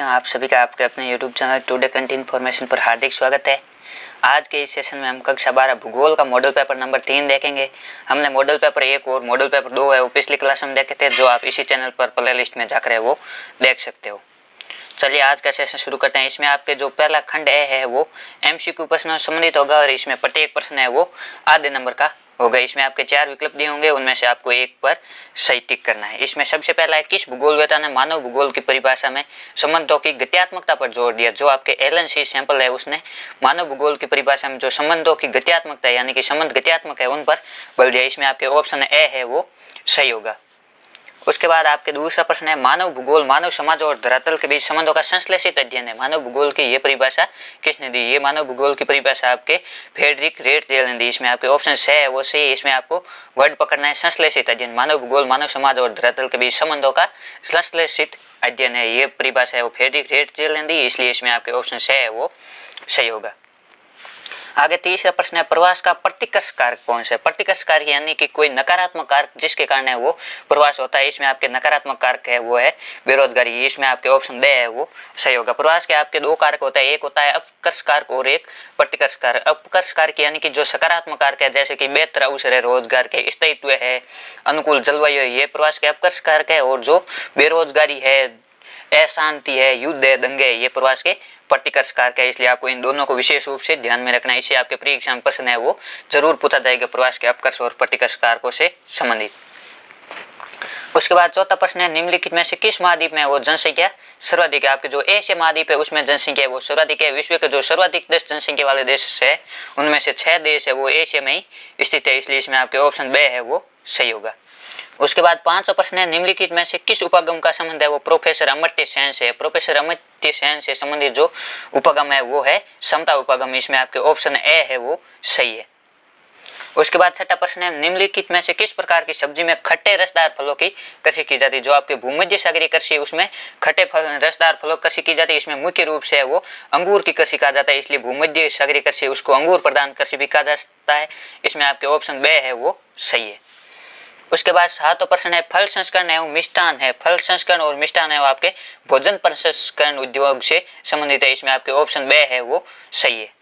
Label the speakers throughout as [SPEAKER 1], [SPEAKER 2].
[SPEAKER 1] आप सभी का आपके अपने YouTube channel today current information पर हार्दिक स्वागत है। आज के इस सेशन में हम कक्षा 12 भूगोल का मॉडल पेपर नंबर 3 देखेंगे। हमने मॉडल पेपर 1 और मॉडल पेपर 2 है वो पिछली क्लास में देखे थे, जो आप इसी चैनल पर प्ले लिस्ट में जाकर वो देख सकते हो। चलिए आज का सेशन शुरू करते हैं। इसमें आपके जो पहला खंड है वो MCQ प्रश्नों से संबंधित होगा और इसमें प्रत्येक प्रश्न है वो आधे नंबर का होगा। इसमें आपके 4 विकल्प दिए होंगे, उनमें से आपको एक पर सही टिक करना है। इसमें सबसे पहला है, किस भूगोलवेत्ता ने मानव भूगोल की परिभाषा में संबंधों की गत्यात्मकता पर जोर दिया। जो आपके एलन सी सैंपल है उसने मानव भूगोल की परिभाषा में जो संबंधों की गत्यात्मकता यानी कि संबंध गत्यात्मक है उन पर बल दिया। इसमें आपके ऑप्शन ए है वो सही होगा। उसके बाद आपके दूसरा प्रश्न है, मानव भूगोल मानव समाज और धरातल के बीच संबंधों का संश्लेषित अध्ययन है। मानव भूगोल की ये परिभाषा किसने दी? ये मानव भूगोल की परिभाषा आपके फ्रेडरिक रेटजेल ने दी। इसमें आपके ऑप्शन है वो सही। इसमें आपको वर्ड पकड़ना है संश्लेषित अध्ययन। मानव भूगोल मानव समाज और धरातल के बीच संबंधों का संश्लेषित अध्ययन है, ये परिभाषा है वो फ्रेडरिक रेटजेल ने दी, इसलिए इसमें आपके ऑप्शन है वो सही होगा। आगे तीसरा प्रश्न है, प्रवास का प्रतिकर्ष कारक कौन सा है? प्रतिकर्ष कारक यानी कि कोई नकारात्मक कारक जिसके कारण है वो प्रवास होता है। इसमें आपके नकारात्मक कारक है वो है बेरोजगारी। इसमें आपके ऑप्शन दे है वो सही होगा। प्रवास के आपके दो कारक होता है, एक होता है अपकर्ष कारक और एक प्रतिकर्ष कारक। अपकर्ष कारक यानी कि जो सकारात्मक कारक है, जैसे कि बेहतर अवसर है, रोजगार के स्थायित्व है, अनुकूल जलवायु है, ये प्रवास के अपकर्ष कारक है। और जो बेरोजगारी है, अशांति है, युद्ध है, दंगे है, ये प्रवास के प्रतिकर्ष कारक है। इसलिए आपको इन दोनों को विशेष रूप से ध्यान में रखना है। इससे आपके परीक्षा में प्रश्न है वो जरूर पूछा जाएगा, प्रवास के अपकर्ष और प्रतिकर्ष कारकों से संबंधित। उसके बाद चौथा प्रश्न है, निम्नलिखित में से किस महाद्वीप में वो जनसंख्या सर्वाधिक है? आपके जो एशिया महाद्वीप है उसमें जनसंख्या वो सर्वाधिक है। विश्व के जो सर्वाधिक देश जनसंख्या वाले देश है उनमें से 6 देश है वो एशिया में ही स्थित है, इसलिए इसमें आपके ऑप्शन बी है वो सही होगा। उसके बाद पांचवा प्रश्न है, निम्नलिखित में से किस उपगम का संबंध है वो प्रोफेसर अमर्त्य सेन से? प्रोफेसर अमर्त्य सेन से संबंधित जो उपगम है वो है समता उपगम। इसमें आपके ऑप्शन ए है वो सही है। उसके बाद छठा प्रश्न है, निम्नलिखित में से किस प्रकार की सब्जी में खट्टे रसदार फलों की कृषि की जाती है? जो आपके भूमध्य सागरीय कृषि उसमें खट्टे रसदार फलों की कृषि की जाती है। इसमें मुख्य रूप से वो अंगूर की कृषि कहा जाता है, इसलिए भूमध्य सागरीय कृषि उसको अंगूर प्रधान कृषि भी कहा जाता है। इसमें आपके ऑप्शन बी है वो सही है। उसके बाद सातवां प्रश्न है, फल संस्करण एवं मिष्टान है। फल संस्करण और मिष्टान है वो आपके भोजन प्रसंस्करण उद्योग से संबंधित है। इसमें आपके ऑप्शन बी है वो सही है।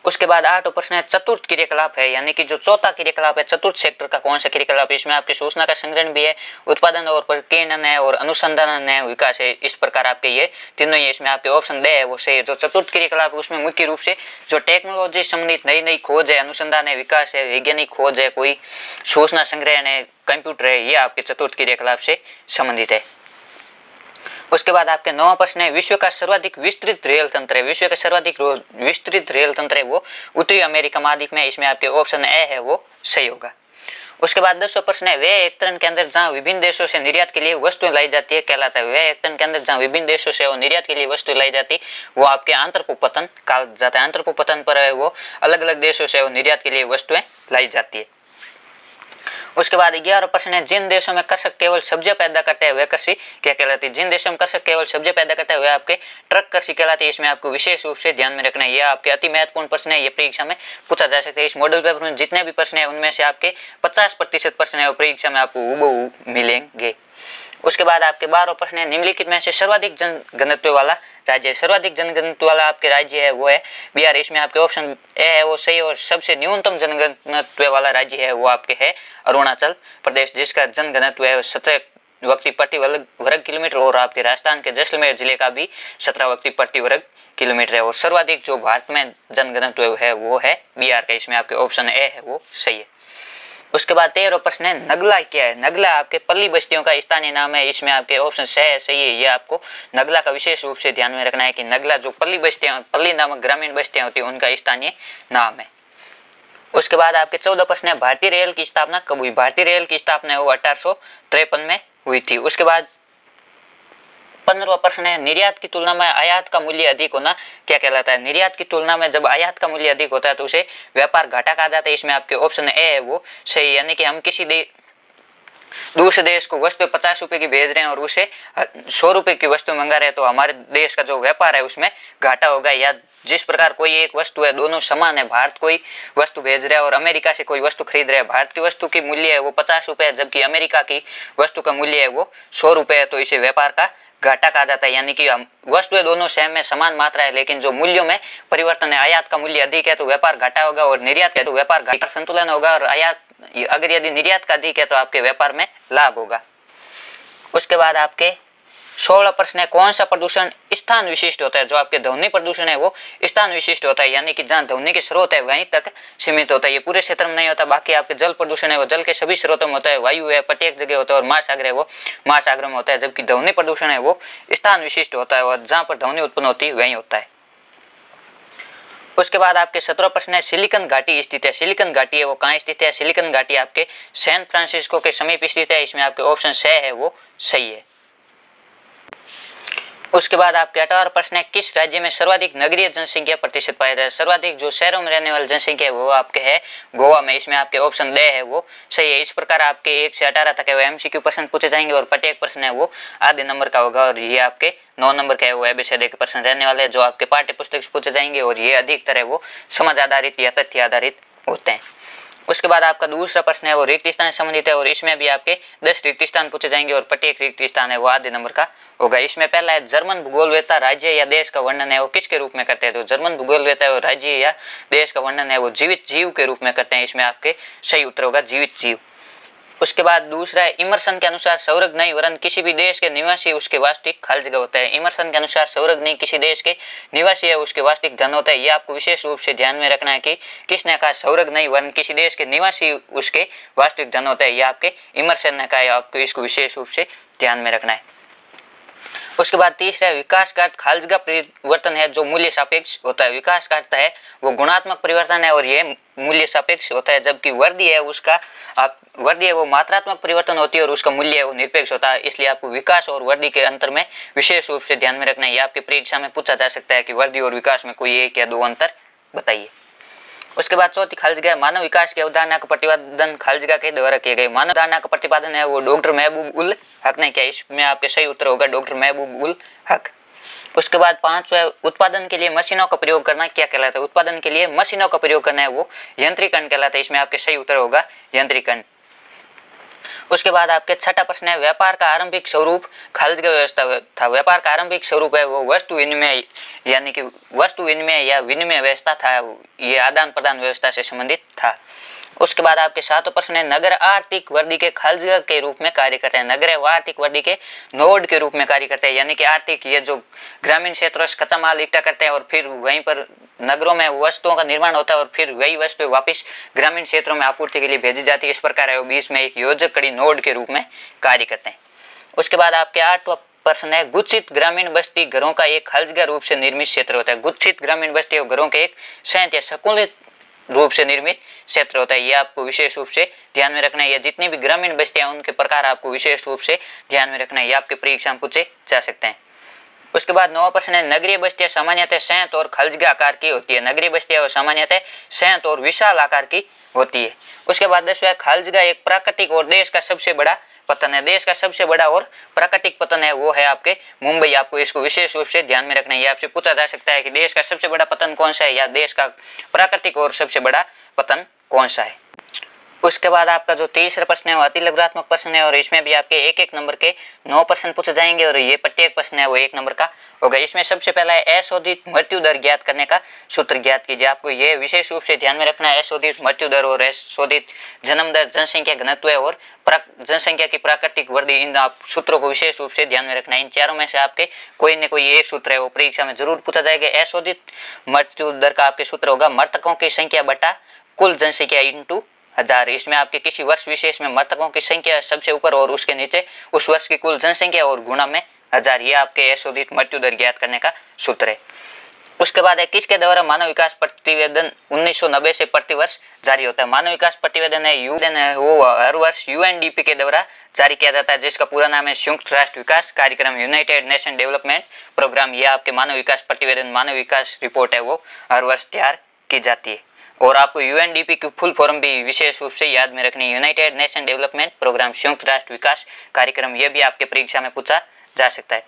[SPEAKER 1] उसके बाद आठवां प्रश्न है, चतुर्थ क्रियाकलाप है यानी कि जो चौथा क्रियाकलाप है चतुर्थ सेक्टर का कौन सा क्रियाकलाप? इसमें आपके सूचना का संग्रहण भी है, उत्पादन और प्रकीर्णन है और अनुसंधान है, विकास है। इस प्रकार आपके ये तीनों ही, इसमें आपके ऑप्शन दे है वो सही है। जो चतुर्थ क्रियाकलाप है उसमें मुख्य रूप से जो टेक्नोलॉजी संबंधित नई नई खोज है, अनुसंधान है, विकास है, वैज्ञानिक खोज है, कोई सूचना संग्रहण है, कंप्यूटर है, ये आपके चतुर्थ क्रियाकलाप से संबंधित है। उसके बाद आपके 9वां प्रश्न है, विश्व का सर्वाधिक विस्तृत रेल तंत्र है। विश्व का सर्वाधिक विस्तृत रेल तंत्र है वो उत्तरी अमेरिका महाद्वीप में। इसमें आपके ऑप्शन ए है वो सही होगा। उसके बाद 10वां प्रश्न है, वे एकत्रण के अंदर जहां विभिन्न देशों से निर्यात के लिए वस्तुएं लाई जाती है कहलाता है। वे एकत्रण के अंदर जहां विभिन्न देशों से वो निर्यात के लिए वस्तुएं लाई जाती है वो आपके आंतरभूपतन कहा जाता है। आंतरभूपतन पर है वो अलग अलग देशों से वो निर्यात के लिए वस्तुएं लाई जाती है। उसके बाद 11वां प्रश्न है, जिन देशों में कृषक केवल सब्जियां पैदा करते हैं वे कृषि क्या कहलाती है? जिन देशों में कृषक केवल सब्जियां पैदा करते हैं वे आपके ट्रक कृषि कहलाती है। इसमें आपको विशेष रूप से ध्यान में रखना है, यह आपके अति महत्वपूर्ण प्रश्न है, ये परीक्षा में पूछा जा सकता है। इस मॉडल पेपर में जितने भी प्रश्न है उनमें से आपके 50% प्रश्न है वो परीक्षा में आपको हूबहू मिलेंगे। उसके बाद आपके 12वां प्रश्न है, निम्नलिखित में से सर्वाधिक जनघनत्व वाला राज्य है। सर्वाधिक जनघनत्व वाला आपके राज्य है वो है बिहार। इसमें आपके ऑप्शन ए है वो सही। और सबसे न्यूनतम जनघनत्व वाला राज्य है वो आपके है अरुणाचल प्रदेश, जिसका जनघनत्व है 17 व्यक्ति प्रति वर्ग किलोमीटर। और आपके राजस्थान के जैसलमेर जिले का भी 17 व्यक्ति प्रति वर्ग किलोमीटर है। और सर्वाधिक जो भारत में जनघनत्व है वो है बिहार का। इसमें आपके ऑप्शन ए है वो सही है। उसके बाद 13वां प्रश्न है, नगला क्या है? नगला आपके पल्ली बस्तियों का स्थानीय नाम है। इसमें आपके ऑप्शन सही है। ये आपको नगला का विशेष रूप से ध्यान में रखना है कि नगला जो पल्ली बस्तियां, पल्ली नामक ग्रामीण बस्तियां होती है उनका स्थानीय नाम है। उसके बाद आपके 14 प्रश्न है, भारतीय रेल की स्थापना कब हुई? भारतीय रेल की स्थापना वो 1853 में हुई थी। उसके बाद 15वां प्रश्न है, निर्यात की तुलना में आयात का मूल्य अधिक होना क्या कहलाता है? निर्यात की तुलना में जब आयात का मूल्य अधिक होता है तो उसे व्यापार घाटा कहा जाता है। इसमें आपके ऑप्शन ए है वो सही, यानी कि हम किसी दूसरे देश को वस्तु 50 रुपए की भेज रहे हैं और उसे 100 रुपए की वस्तु मंगा रहे हैं तो हमारे देश का जो व्यापार है उसमें घाटा होगा। या जिस प्रकार कोई एक वस्तु है, दोनों समान है, भारत कोई वस्तु भेज रहा है और अमेरिका से कोई वस्तु खरीद रहा है, भारत की वस्तु की मूल्य है वो 50 रुपए है जबकि अमेरिका की वस्तु का मूल्य है वो 100 रुपए है, तो इसे व्यापार का घाटा कहा जाता है, यानी कि वस्तुएं दोनों सेम में समान मात्रा है लेकिन जो मूल्यों में परिवर्तन है, आयात का मूल्य अधिक है तो व्यापार घाटा होगा और निर्यात का तो व्यापार घाटा संतुलन होगा, और आयात अगर यदि निर्यात का अधिक है तो आपके व्यापार में लाभ होगा। उसके बाद आपके 16 प्रश्न है, कौन सा प्रदूषण स्थान विशिष्ट होता है? जो आपके ध्वनि प्रदूषण है वो स्थान विशिष्ट होता है, यानी कि जहाँ ध्वनि के स्रोत है वहीं तक सीमित होता है, ये पूरे क्षेत्र में नहीं होता। बाकी आपके जल प्रदूषण है वो जल के सभी स्रोतों में होता है, वायु है प्रत्येक जगह होता है, और महासागर है वो महासागर में होता है। जबकि ध्वनि प्रदूषण है वो स्थान विशिष्ट होता है और जहाँ पर ध्वनि उत्पन्न होती है वहीं होता है। उसके बाद आपके 17 प्रश्न है, सिलिकॉन घाटी स्थित है। सिलिकॉन घाटी है वो कहाँ स्थित है? सिलिकॉन घाटी आपके सैन फ्रांसिस्को के समीप स्थित है। इसमें आपके ऑप्शन सी है वो सही है। उसके बाद आपके 18 प्रश्न है, किस राज्य में सर्वाधिक नगरीय जनसंख्या प्रतिशत पाया जाता है? सर्वाधिक जो शहरों में रहने वाली जनसंख्या है वो आपके है गोवा में। इसमें आपके ऑप्शन डी है वो सही है। इस प्रकार आपके 1 से 18 तक है वो एमसीक्यू प्रश्न पूछे जाएंगे और प्रत्येक प्रश्न है वो आधे नंबर का होगा, और ये आपके 9 नंबर का है वो एबीसीडी के प्रश्न रहने वाले हैं जो आपके पाठ्य पुस्तक से पूछे जाएंगे, और ये अधिकतर है वो समझ आधारित या तथ्य आधारित होते हैं। उसके बाद आपका दूसरा प्रश्न है वो रिक्त स्थान से संबंधित है, और इसमें भी आपके 10 रिक्त स्थान पूछे जाएंगे और प्रत्येक रिक्त स्थान है वो आधे नंबर का होगा। इसमें पहला है, जर्मन भूगोलवेत्ता राज्य या देश का वर्णन है वो किसके रूप में करते हैं? तो जर्मन भूगोलवेत्ता है वो राज्य या देश का वर्णन है वो जीवित जीव के रूप में करते हैं। इसमें आपके सही उत्तर होगा जीवित जीव। उसके बाद दूसरा है, इमर्सन के अनुसार संवर्गनीय वर्ण किसी भी देश के निवासी उसके वास्तविक खाल जगह होता है। इमर्सन के अनुसार संवर्गनीय किसी देश के निवासी है उसके वास्तविक धन होता है। ये आपको विशेष रूप से ध्यान में रखना है कि किसने कहा संवर्गनीय वर्ण किसी देश के निवासी उसके वास्तविक धन होता है, ये आपके इमर्सन ने कहा है, आपको इसको विशेष रूप से ध्यान में रखना है। उसके बाद तीसरा विकास का अर्थ खालजगा परिवर्तन है जो मूल्य सापेक्ष होता है। विकास का अर्थ है वो गुणात्मक परिवर्तन है और ये मूल्य सापेक्ष होता है, जबकि वृद्धि है उसका वृद्धि है वो मात्रात्मक परिवर्तन होती है और उसका मूल्य है वो निरपेक्ष होता है। इसलिए आपको विकास और वृद्धि के अंतर में विशेष रूप से ध्यान में रखना है। ये आपकी परीक्षा में पूछा जा सकता है कि वृद्धि और विकास में कोई एक या दो अंतर बताइए। उसके बाद चौथी खालजगा, मानव विकास की अवधारणा का प्रतिपादन खालजगा के द्वारा किए गए। मानव अवधारणा का प्रतिपादन है वो डॉक्टर महबूब उल हक ने किया। इसमें आपके सही उत्तर होगा डॉक्टर महबूब उल हक। उसके बाद पांचवा, उत्पादन के लिए मशीनों का प्रयोग करना क्या कहलाता है? उत्पादन के लिए मशीनों का प्रयोग करना है वो यंत्रीकरण कहलाता है। इसमें आपके सही उत्तर होगा यंत्रीकरण। उसके बाद आपके छठा प्रश्न है, व्यापार का आरंभिक स्वरूप खालजगा व्यवस्था था। व्यापार का आरंभिक स्वरूप है वो वस्तु विनिमय, यानी कि वस्तु विनिमय या विनिमय व्यवस्था था। ये आदान प्रदान व्यवस्था से संबंधित था। उसके बाद आपके सातों प्रश्न है, नगर आर्थिक वृद्धि के खालजगा के रूप में कार्य करते हैं। नगर व आर्थिक वृद्धि के नोड के रूप में कार्य करते हैं, यानी कि आर्थिक ये जो ग्रामीण क्षेत्रों से कच्चा माल इकट्ठा करते हैं और फिर वहीं पर नगरों में वस्तुओं का निर्माण होता है और फिर वही वस्तुएं वापस ग्रामीण क्षेत्रों में आपूर्ति के लिए भेजी जाती है। इस प्रकार है वो बीच में एक योजक कड़ी नोड के रूप में कार्य करते हैं। उसके बाद आपके 8वां प्रश्न है, गुच्छित ग्रामीण बस्ती घरों का एक खालजगा रूप से निर्मित क्षेत्र होता है। गुच्छित ग्रामीण बस्ती घरों के एक संयुक्त या संकुलित रूप से निर्मित क्षेत्र होता है। ये आपको विशेष रूप से ध्यान में रखना है। ये जितनी भी ग्रामीण बस्तियां उनके प्रकार आपको विशेष रूप से ध्यान में रखना है। ये आपके परीक्षा में पूछे जा सकते हैं। उसके बाद 9वां प्रश्न है, नगरीय बस्तियां सामान्यतः संयुक्त और खालजगा आकार की होती है। नगरीय बस्तियां सामान्यतः संयुक्त और विशाल आकार की होती है। उसके बाद 10वां, खालजगा एक प्राकृतिक और देश का सबसे बड़ा पतन है। देश का सबसे बड़ा और प्राकृतिक पतन है वो है आपके मुंबई। आपको इसको विशेष रूप से ध्यान में रखना है। ये आपसे पूछा जा सकता है कि देश का सबसे बड़ा पतन कौन सा है या देश का प्राकृतिक और सबसे बड़ा पतन कौन सा है। उसके बाद आपका जो तीसरा प्रश्न है वो अति लघुत्मक प्रश्न है और इसमें भी आपके एक एक नंबर के 9 प्रश्न पूछे जाएंगे और ये प्रत्येक प्रश्न है वो 1 नंबर का होगा। इसमें सबसे पहला है, अशोधित मृत्यु दर ज्ञात करने का सूत्र ज्ञात कीजिए। आपको ये विशेष रूप से ध्यान में रखना है। अशोधित मृत्यु दर और अशोधित जन्म दर, जनसंख्या घनत्व और जनसंख्या की प्राकृतिक वृद्धि, इन आप सूत्रों को विशेष रूप से ध्यान में रखना है। इन चारों में से आपके कोई न कोई एक सूत्र है वो परीक्षा में जरूर पूछा जाएगा। अशोधित मृत्यु दर का आपके सूत्र होगा मृतकों की संख्या बटा कुल जनसंख्या इंटू 1000। इसमें आपके किसी वर्ष विशेष में मृतकों की संख्या सबसे ऊपर और उसके नीचे उस वर्ष की कुल जनसंख्या और गुणा में 1000। ये आपके अशोधित मृत्यु दर ज्ञात करने का सूत्र है। उसके बाद है, किसके द्वारा मानव विकास प्रतिवेदन 1990 से प्रतिवर्ष जारी होता है? मानव विकास प्रतिवेदन है वो हर वर्ष यूएनडीपी के द्वारा जारी किया जाता है, जिसका पूरा नाम है संयुक्त राष्ट्र विकास कार्यक्रम, यूनाइटेड नेशन डेवलपमेंट प्रोग्राम। ये आपके मानव विकास प्रतिवेदन, मानव विकास रिपोर्ट है वो हर वर्ष तैयार की जाती है। और आपको यूएनडीपी की फुल फॉर्म भी विशेष रूप से याद में रखनी है, यूनाइटेड नेशन डेवलपमेंट प्रोग्राम, संयुक्त राष्ट्र विकास कार्यक्रम। ये भी आपके परीक्षा में पूछा जा सकता है।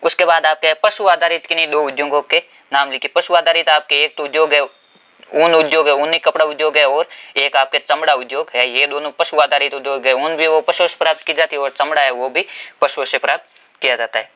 [SPEAKER 1] उसके बाद आपके पशु आधारित किन्हीं 2 उद्योगों के नाम लिखिए। पशु आधारित आपके एक तो उद्योग है ऊन उद्योग है, ऊनी कपड़ा उद्योग है, और एक आपके चमड़ा उद्योग है। ये दोनों पशु आधारित उद्योग है। ऊन भी वो पशुओं से प्राप्त की जाती है और चमड़ा है वो भी पशुओं से प्राप्त किया जाता है।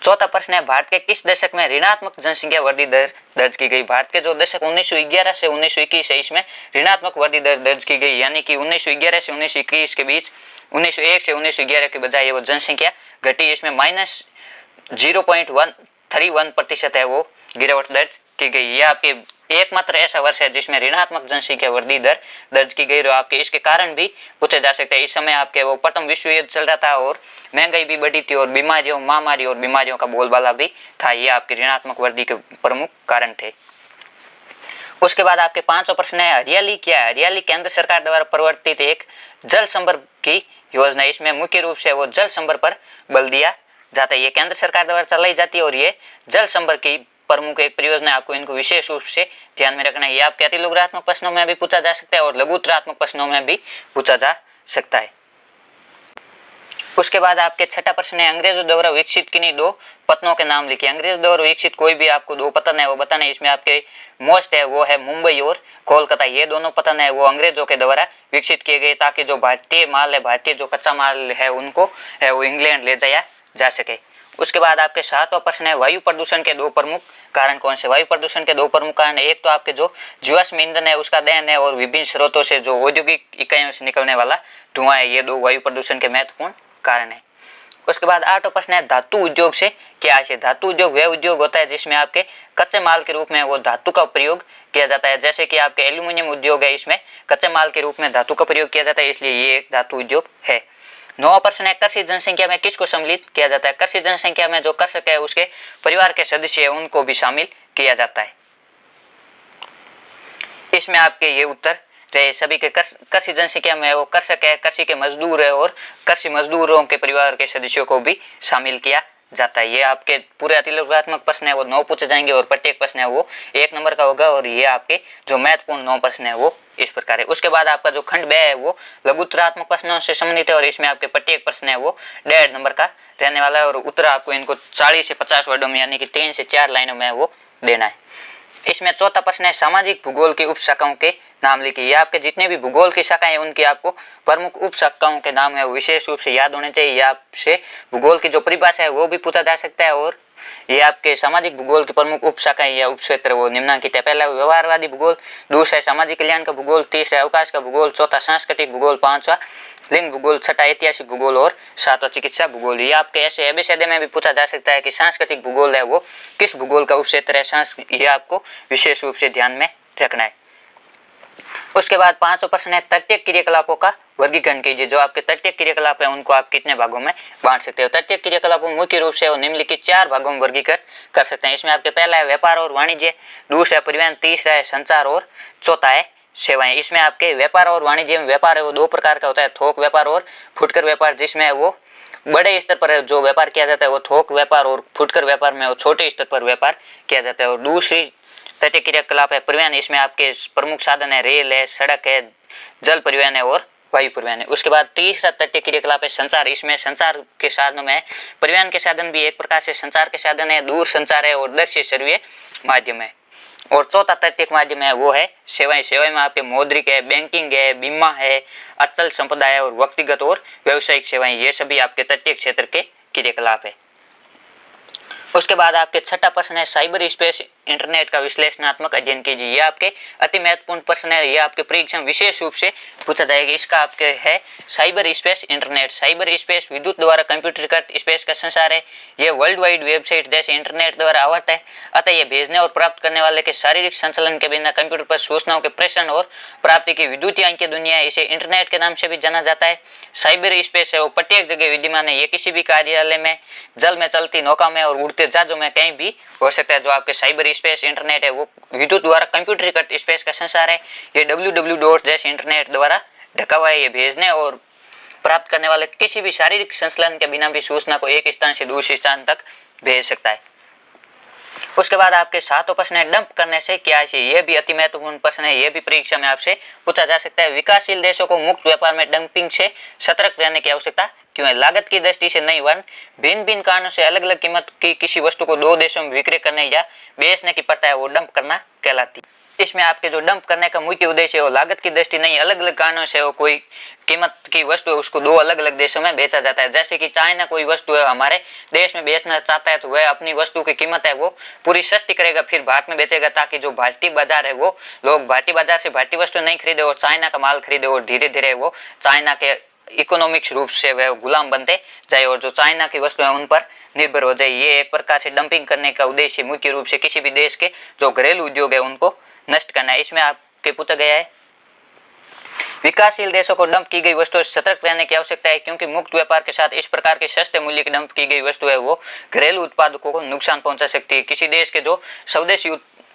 [SPEAKER 1] चौथा प्रश्न है, भारत के किस दशक में ऋणात्मक जनसंख्या वृद्धि दर दर्ज की गई? भारत के जो दशक 1911 से 1921 है, इसमें ऋणात्मक वृद्धि दर दर्ज की गई, यानी कि 1911 से 1921 के बीच 1901 से 1911 के बजाय वो जनसंख्या घटी, इसमें -0.131% है वो गिरावट दर्ज की गई। यह आपके एकमात्र ऐसा वर्ष है जिसमें ऋणात्मक जनसंख्या वृद्धि दर दर्ज की गई। और आपके इसके कारण भी पूछे जा सकते हैं। इस समय आपके वो प्रथम विश्व युद्ध चल रहा था और महंगाई भी बढ़ी थी और बीमारियों, महामारी और बीमारियों का बोलबाला भी था। ये आपके ऋणात्मक वृद्धि के प्रमुख कारण थे। उसके बाद आपके पांचवा प्रश्न है, हरियाली क्या है? हरियाली केंद्र सरकार द्वारा प्रवर्तित एक जल संवर्धन की योजना है। इसमें मुख्य रूप से वो जल संवर्धन पर बल दिया जाता है। ये केंद्र सरकार द्वारा चलाई जाती है और ये जल संवर्धन की प्रमुख एक परियोजना, आपको इनको विशेष रूप से ध्यान में रखना है। ये आपके अतिलघुत्तरात्मक प्रश्नों में भी पूछा जा सकता है और लघुत्तरात्मक प्रश्नों में भी पूछा जा सकता है। उसके बाद आपके छठा प्रश्न है, अंग्रेजों द्वारा विकसित किन्हीं दो पत्तनों के नाम लिखिए। अंग्रेज द्वारा विकसित कोई भी आपको दो पतन है वो बताना है। इसमें आपके मोस्ट है वो है मुंबई और कोलकाता। ये दोनों पतन है वो अंग्रेजों के द्वारा विकसित किए गए ताकि जो भारतीय माल है, भारतीय जो कच्चा माल है उनको है वो इंग्लैंड ले जाया जा सके। उसके बाद आपके सातवां प्रश्न है, वायु प्रदूषण के दो प्रमुख कारण कौन से? वायु प्रदूषण के दो प्रमुख कारण, एक तो आपके जो जीवाश्म ईंधन है उसका दहन है और विभिन्न स्रोतों से जो औद्योगिक इकाइयों से निकलने वाला धुआं है, ये दो वायु प्रदूषण के महत्वपूर्ण कारण है। उसके बाद आठवां प्रश्न है, धातु उद्योग से क्या आशय? धातु उद्योग वह उद्योग होता है जिसमें आपके कच्चे माल के रूप में वो धातु का प्रयोग किया जाता है। जैसे कि आपके एल्यूमिनियम उद्योग है, इसमें कच्चे माल के रूप में धातु का प्रयोग किया जाता है, इसलिए ये एक धातु उद्योग है। नौवां प्रश्न है, कृषि जनसंख्या में किसको सम्मिलित किया जाता है? कृषि जनसंख्या में जो कृषक है उसके परिवार के सदस्य है उनको भी शामिल किया जाता है। इसमें आपके ये उत्तर रहे सभी के कृषि जनसंख्या में वो कृषक है, कृषि के मजदूर है और कृषि मजदूरों के परिवार के सदस्यों को भी शामिल किया जाता है। ये आपके पूरे अतिलघुत्तरात्मक प्रश्न है वो 9 पूछे जाएंगे और प्रत्येक प्रश्न है वो 1 नंबर का होगा और ये आपके जो महत्वपूर्ण 9 प्रश्न है वो इस प्रकार है। उसके बाद आपका जो खंड 2 है वो लघुत्तरात्मक प्रश्नों से संबंधित है और इसमें आपके प्रत्येक प्रश्न है वो 1.5 नंबर का रहने वाला है और उत्तर आपको इनको 40 से 50 वर्डों में यानी कि 3 से 4 लाइनों में वो देना है। इसमें चौथा प्रश्न है, सामाजिक भूगोल की उप शाखाओं के नाम लिखिए। ये आपके जितने भी भूगोल की शाखाएं उनकी आपको प्रमुख उप शाखाओं के नाम है वो विशेष रूप से याद होने चाहिए। या आपसे भूगोल की जो परिभाषा है वो भी पूछा जा सकता है और ये आपके सामाजिक भूगोल की प्रमुख उप शाखाएं या उप क्षेत्र वो निम्नलिखित है। पहला व्यवहारवादी भूगोल, दूसरा सामाजिक कल्याण का भूगोल, तीसरा अवकाश का भूगोल, चौथा सांस्कृतिक भूगोल, पांचवा लिंग भूगोल, छठा ऐतिहासिक भूगोल और सातवां चिकित्सा भूगोल। ये आपके ऐसे एबीसीडी में भी पूछा जा सकता है कि सांस्कृतिक भूगोल है वो किस भूगोल का उप क्षेत्र है, ये आपको विशेष रूप से ध्यान में रखना है। उसके बाद पांचवा प्रश्न है, तटीय क्रियाकलापों का वर्गीकरण कीजिए। जो आपके तटीय क्रियाकलाप है उनको आप कितने भागों में बांट सकते हो? तटीय क्रियाकलापों मुख्य रूप से निम्नलिखित 4 भागों में वर्गीकृत कर सकते हैं। इसमें आपके पहला है व्यापार और वाणिज्य, दूसरा है परिवहन, तीसरा है संचार और चौथा है सेवाएं। इसमें आपके व्यापार और वाणिज्य में व्यापार है वो 2 प्रकार का होता है, थोक व्यापार और फुटकर व्यापार। जिसमें वो बड़े स्तर पर जो व्यापार किया जाता है वो थोक व्यापार और फुटकर व्यापार में वो छोटे स्तर पर व्यापार किया जाता है। और दूसरी तटीय क्रियाकलाप है परिवहन। इसमें आपके प्रमुख साधन है रेल है, सड़क है, जल परिवहन है और वायु परिवहन है। उसके बाद तीसरा तटीय क्रियाकलाप है संचार। इसमें संचार के साधनों में परिवहन के साधन भी एक प्रकार से संचार के साधन है, दूर संचार है और दृश्य श्रव्य माध्यम है। और चौथा तटीय माध्यम है वो है सेवाएं। सेवाएं में आपके मौद्रिक है, बैंकिंग है, बीमा है, अचल संपदा है और व्यक्तिगत और व्यावसायिक सेवाएं, ये सभी आपके तटीय क्षेत्र के क्रियाकलाप है। उसके बाद आपके छठा प्रश्न है, साइबर स्पेस इंटरनेट का विश्लेषणात्मक अध्ययन कीजिए। ये आपके अति महत्वपूर्ण प्रश्न है, ये आपके परीक्षा में विशेष रूप से पूछा जाएगा। इसका आपके है cyber space internet. Cyber space विद्युत द्वारा कंप्यूटरीकृत स्पेस का संसार है। यह वर्ल्ड वाइड वेबसाइट जैसे इंटरनेट द्वारा आवृत है, अतः यह भेजने और प्राप्त करने वाले के शारीरिक संचालन के बिना कंप्यूटर पर सूचनाओं के प्रेषण और प्राप्ति की विद्युतीय अंकीय दुनिया है। इसे इंटरनेट के नाम से भी जाना जाता है। साइबर स्पेस है वो प्रत्येक जगह विद्यमान है। ये किसी भी कार्यालय में, जल में चलती नौका में और उड़ते जहाजों में कहीं भी हो सकता है। जो आपके साइबर स्पेस इंटरनेट है वो विद्युत द्वारा कंप्यूटरीकृत स्पेस का संसार है। ये www जैसे इंटरनेट द्वारा ढका हुआ है। ये भेजने और प्राप्त करने वाले किसी भी शारीरिक संचालन के बिना भी सूचना को एक स्थान से दूसरे स्थान तक भेज सकता है। उसके बाद आपके सातों प्रश्न है, डंप करने से क्या है? यह भी अति महत्वपूर्ण प्रश्न है, यह भी परीक्षा में आपसे पूछा जा सकता है। विकासशील देशों को मुक्त व्यापार में डंपिंग से सतर्क रहने की आवश्यकता क्यों है? लागत की दृष्टि से नहीं, वरन भिन्न भिन्न कारणों से अलग अलग कीमत की किसी वस्तु को 2 देशों में विक्रय करने या बेचने की प्रथा है वो डंप करना कहलाती है। इसमें आपके जो डंप करने का मुख्य उद्देश्य है वो लागत की दृष्टि नहीं, अलग अलग कारणों से वो कोई कीमत की वस्तु है उसको दो अलग अलग देशों में बेचा जाता है। जैसे कि चाइना कोई वस्तु है हमारे देश में बेचना चाहता है तो वह अपनी वस्तु की कीमत है वो पूरी सस्ती करेगा, फिर भारत में बेचेगा, ताकि जो भारतीय बाजार है वो लोग भारतीय बाजार से भारतीय वस्तु नहीं खरीदे और चाइना का माल खरीदे और धीरे धीरे वो चाइना के इकोनॉमिक्स रूप से वह गुलाम बनते जाए और जो चाइना की वस्तु है उन पर निर्भर हो जाए। ये एक प्रकार से डंपिंग करने का उद्देश्य मुख्य रूप से किसी भी देश के जो घरेलू उद्योग है उनको नष्ट करना है। इसमें आपके पूछा गया है विकासशील देशों को डंप की गई वस्तुओं से सतर्क रहने की आवश्यकता है, क्योंकि मुक्त व्यापार के साथ इस प्रकार के सस्ते मूल्य की डंप की गई वस्तु है वो घरेलू उत्पादकों को नुकसान पहुंचा सकती है। किसी देश के जो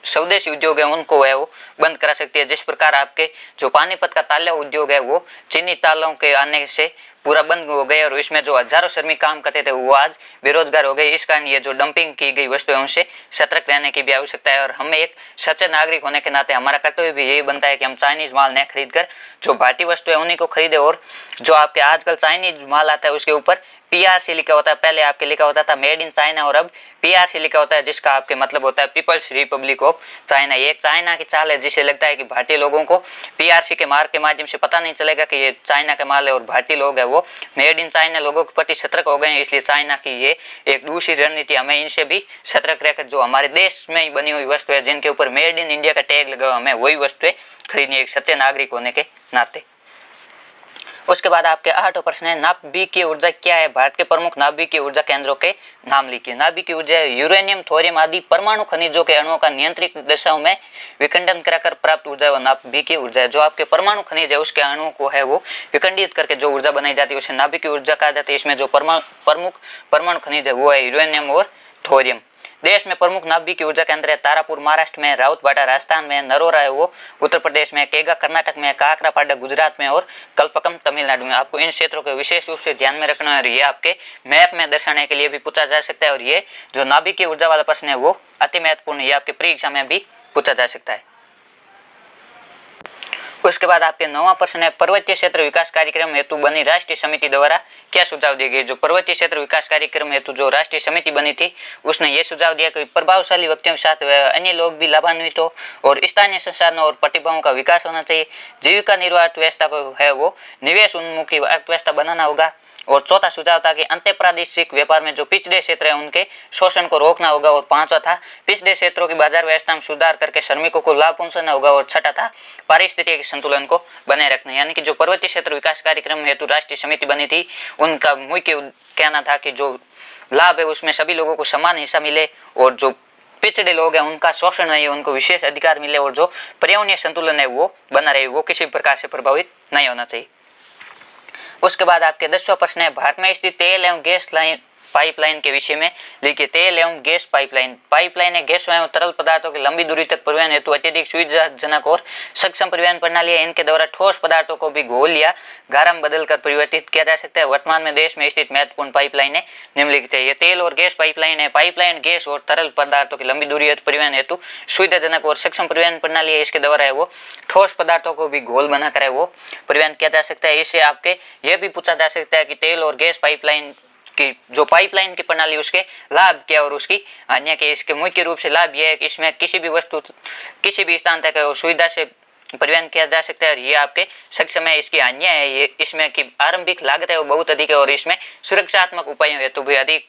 [SPEAKER 1] स्वदेशी उद्योग है उनको है वो बंद करा सकती है। जिस प्रकार आपके जो पानीपत का ताला उद्योग है वो चीनी तालों के आने से पूरा बंद हो गए और इसमें जो हजारों श्रमिक काम करते थे वो आज बेरोजगार हो गए। इस कारण ये जो डंपिंग की गई वस्तु है उनसे सतर्क रहने की भी आवश्यकता है और हमें एक सच्चे नागरिक होने के नाते हमारा कर्तव्य भी यही बनता है कि हम चाइनीज माल न खरीद कर जो भारतीय वस्तु है उन्हीं को खरीदे। और जो आपके आजकल चाइनीज माल आता है उसके ऊपर पीआरसी लिखा होता है, पहले आपके लिखा होता था मेड इन चाइना और अब पीआरसी लिखा होता है, जिसका आपके मतलब होता है पीपल्स रिपब्लिक ऑफ चाइना। ये एक चाइना की चाल है जिसे लगता है कि भारतीय लोगों को पीआरसी के मार्ग के माध्यम से पता नहीं चलेगा कि ये चाइना का माल है और भारतीय लोग है वो मेड इन चाइना लोगों के प्रति सतर्क हो गए हैं। इसलिए चाइना की ये एक दूसरी रणनीति, हमें इनसे भी सतर्क रहकर जो हमारे देश में ही बनी हुई वस्तु है जिनके ऊपर मेड इन इंडिया का टैग लगा, हमें वही वस्तुएं खरीदनी एक सच्चे नागरिक होने के नाते। उसके बाद आपके 8वां प्रश्न है नाभिकीय ऊर्जा क्या है? भारत के प्रमुख नाभिकीय ऊर्जा केंद्रों के नाम लिखिए। नाभिकीय ऊर्जा यूरेनियम, थोरियम आदि परमाणु खनिजों के अणुओं का नियंत्रित दशाओं में विखंडन कराकर प्राप्त ऊर्जा व नाभिकीय ऊर्जा है। जो आपके परमाणु खनिज है उसके अणुओं को है वो विखंडित करके जो ऊर्जा बनाई जाती है उसे नाभिकीय ऊर्जा कहा जाता है। इसमें जो प्रमुख परमाणु खनिज है वो है यूरेनियम और थोरियम। देश में प्रमुख नाभिकीय ऊर्जा केंद्र है तारापुर महाराष्ट्र में, राउतबाटा राजस्थान में, नरोरा है वो उत्तर प्रदेश में, केगा कर्नाटक में, काकरापाडा गुजरात में और कल्पकम तमिलनाडु में। आपको इन क्षेत्रों को विशेष रूप से ध्यान में रखना है और ये आपके मैप में दर्शाने के लिए भी पूछा जा सकता है और ये जो नाभिकीय ऊर्जा वाला प्रश्न है वो अति महत्वपूर्ण, ये आपके प्री एग्जाम में भी पूछा जा सकता है। उसके बाद आपके 9वां प्रश्न है पर्वतीय क्षेत्र विकास कार्यक्रम हेतु बनी राष्ट्रीय समिति द्वारा क्या सुझाव दिए गए? जो पर्वतीय क्षेत्र विकास कार्यक्रम हेतु जो राष्ट्रीय समिति बनी थी उसने ये सुझाव दिया कि प्रभावशाली व्यक्तियों के साथ अन्य लोग भी लाभान्वित हो और स्थानीय संसाधनों और प्रतिभाओं का विकास होना चाहिए। जीविका निर्वाह अर्थव्यवस्था को है वो निवेश उन्मुखी अर्थव्यवस्था बनाना होगा। और चौथा सुझाव था कि अंतर्प्रादेशिक व्यापार में जो पिछड़े क्षेत्र है उनके शोषण को रोकना होगा। और पांचवा था पिछड़े क्षेत्रों की बाजार व्यवस्था में सुधार करके श्रमिकों को लाभ पहुंचाना होगा। और छठा था पारिस्थितिकी संतुलन को बनाए रखना। यानी कि जो पर्वतीय क्षेत्र विकास कार्यक्रम हेतु राष्ट्रीय समिति बनी थी उनका मुख्य कहना था कि जो लाभ है उसमें सभी लोगों को समान हिस्सा मिले और जो पिछड़े लोग हैं उनका शोषण नहीं है, उनको विशेष अधिकार मिले और जो पर्यावरणीय संतुलन है वो बना रहे, वो किसी प्रकार से प्रभावित नहीं होना चाहिए। उसके बाद आपके 10वां प्रश्न है भारत में स्थित तेल एवं गैस लाइन पाइपलाइन के विषय में लिखिए। तेल एवं गैस पाइपलाइन है गैस एवं तरल पदार्थों की लंबी दूरी तक परिवहन हेतु अत्यधिक सुविधाजनक और सक्षम परिवहन प्रणाली है। इनके द्वारा ठोस पदार्थों को भी घोल या गारा में बदलकर परिवर्तित किया जा सकता है। वर्तमान में देश में स्थित महत्वपूर्ण पाइपलाइन है निम्नलिखित है। ये तेल और गैस पाइपलाइन है। पाइपलाइन गैस और तरल पदार्थों की लंबी दूरी परिवहन हेतु सुविधाजनक और सक्षम परिवहन प्रणाली है। इसके द्वारा है वो ठोस पदार्थों को भी घोल बनाकर है वो परिवहन किया जा सकता है। इससे आपके यह भी पूछा जा सकता है कि तेल और गैस पाइपलाइन की जो पाइपलाइन की प्रणाली उसके लाभ क्या और उसकी हानियां क्या। इसके मुख्य रूप से लाभ यह है कि इसमें किसी भी वस्तु किसी भी स्थान तक सुविधा से परिवहन किया जा सकता है और ये आपके सक्षम है। इसकी हानियां है ये इसमें की आरंभिक लागत है वो बहुत अधिक है और इसमें सुरक्षात्मक उपायों हेतु भी अधिक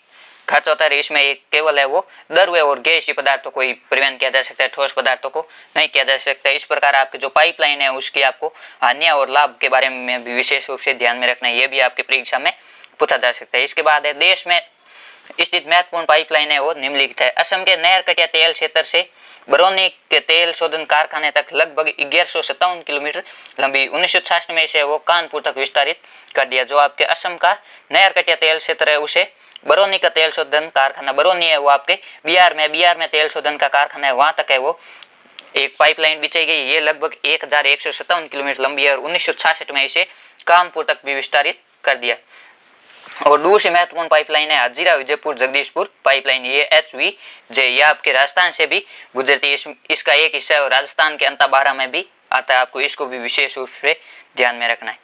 [SPEAKER 1] खर्च होता है। इसमें एक केवल है वो द्रव्य और गैसीय पदार्थों को ही परिवहन किया जा सकता है, ठोस पदार्थों को नहीं किया जा सकता है। इस प्रकार आपकी जो पाइपलाइन है उसकी आपको हानियां और लाभ के बारे में भी विशेष रूप से ध्यान में रखना है, ये भी आपकी परीक्षा में पूछा जा सकता है। इसके बाद है देश में स्थित महत्वपूर्ण पाइपलाइन है वो निम्नलिखित है। असम के नहरकटिया तेल क्षेत्र से बरौनी के तेल शोधन कारखाने तक लगभग 1157 किलोमीटर लंबी 1966 में इसे वो कानपुर तक विस्तारित कर दिया। जो आपके असम का नहरकटिया तेल क्षेत्र है उसे बरौनी का तेल शोधन कारखाना, बरौनी है वो आपके बिहार में तेल शोधन का कारखाना है, वहां तक है वो एक पाइपलाइन बिछाई गई। ये लगभग 1157 किलोमीटर लंबी है और 1966 में इसे कानपुर तक भी विस्तारित कर दिया। और दूसरी महत्वपूर्ण पाइपलाइन है हजीरा विजयपुर जगदीशपुर पाइपलाइन, ये HVJ, ये आपके राजस्थान से भी गुजरती है। इसका एक हिस्सा राजस्थान के अंताबारा में भी आता है, आपको इसको भी विशेष रूप से ध्यान में रखना है।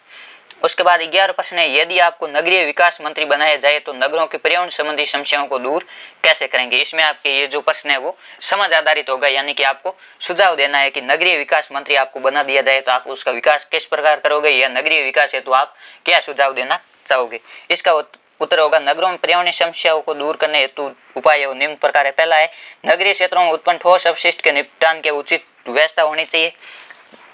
[SPEAKER 1] उसके बाद 11 प्रश्न है, यदि आपको नगरीय विकास मंत्री बनाया जाए तो नगरों की पर्यावरण संबंधी समस्याओं को दूर कैसे करेंगे। इसमें आपके ये जो प्रश्न है वो समझ आधारित होगा, यानी कि आपको सुझाव देना है कि नगरीय विकास मंत्री आपको बना दिया जाए तो आप उसका विकास किस प्रकार करोगे, या नगरीय विकास है तो आप क्या सुझाव देना चाहोगे। इसका उत्तर होगा, नगरों में पर्यावरण समस्याओं को दूर करने हेतु उपाय निम्न प्रकार है। पहला है, नगरीय क्षेत्रों में उत्पन्न ठोस अपशिष्ट के निपटान के उचित व्यवस्था होनी चाहिए।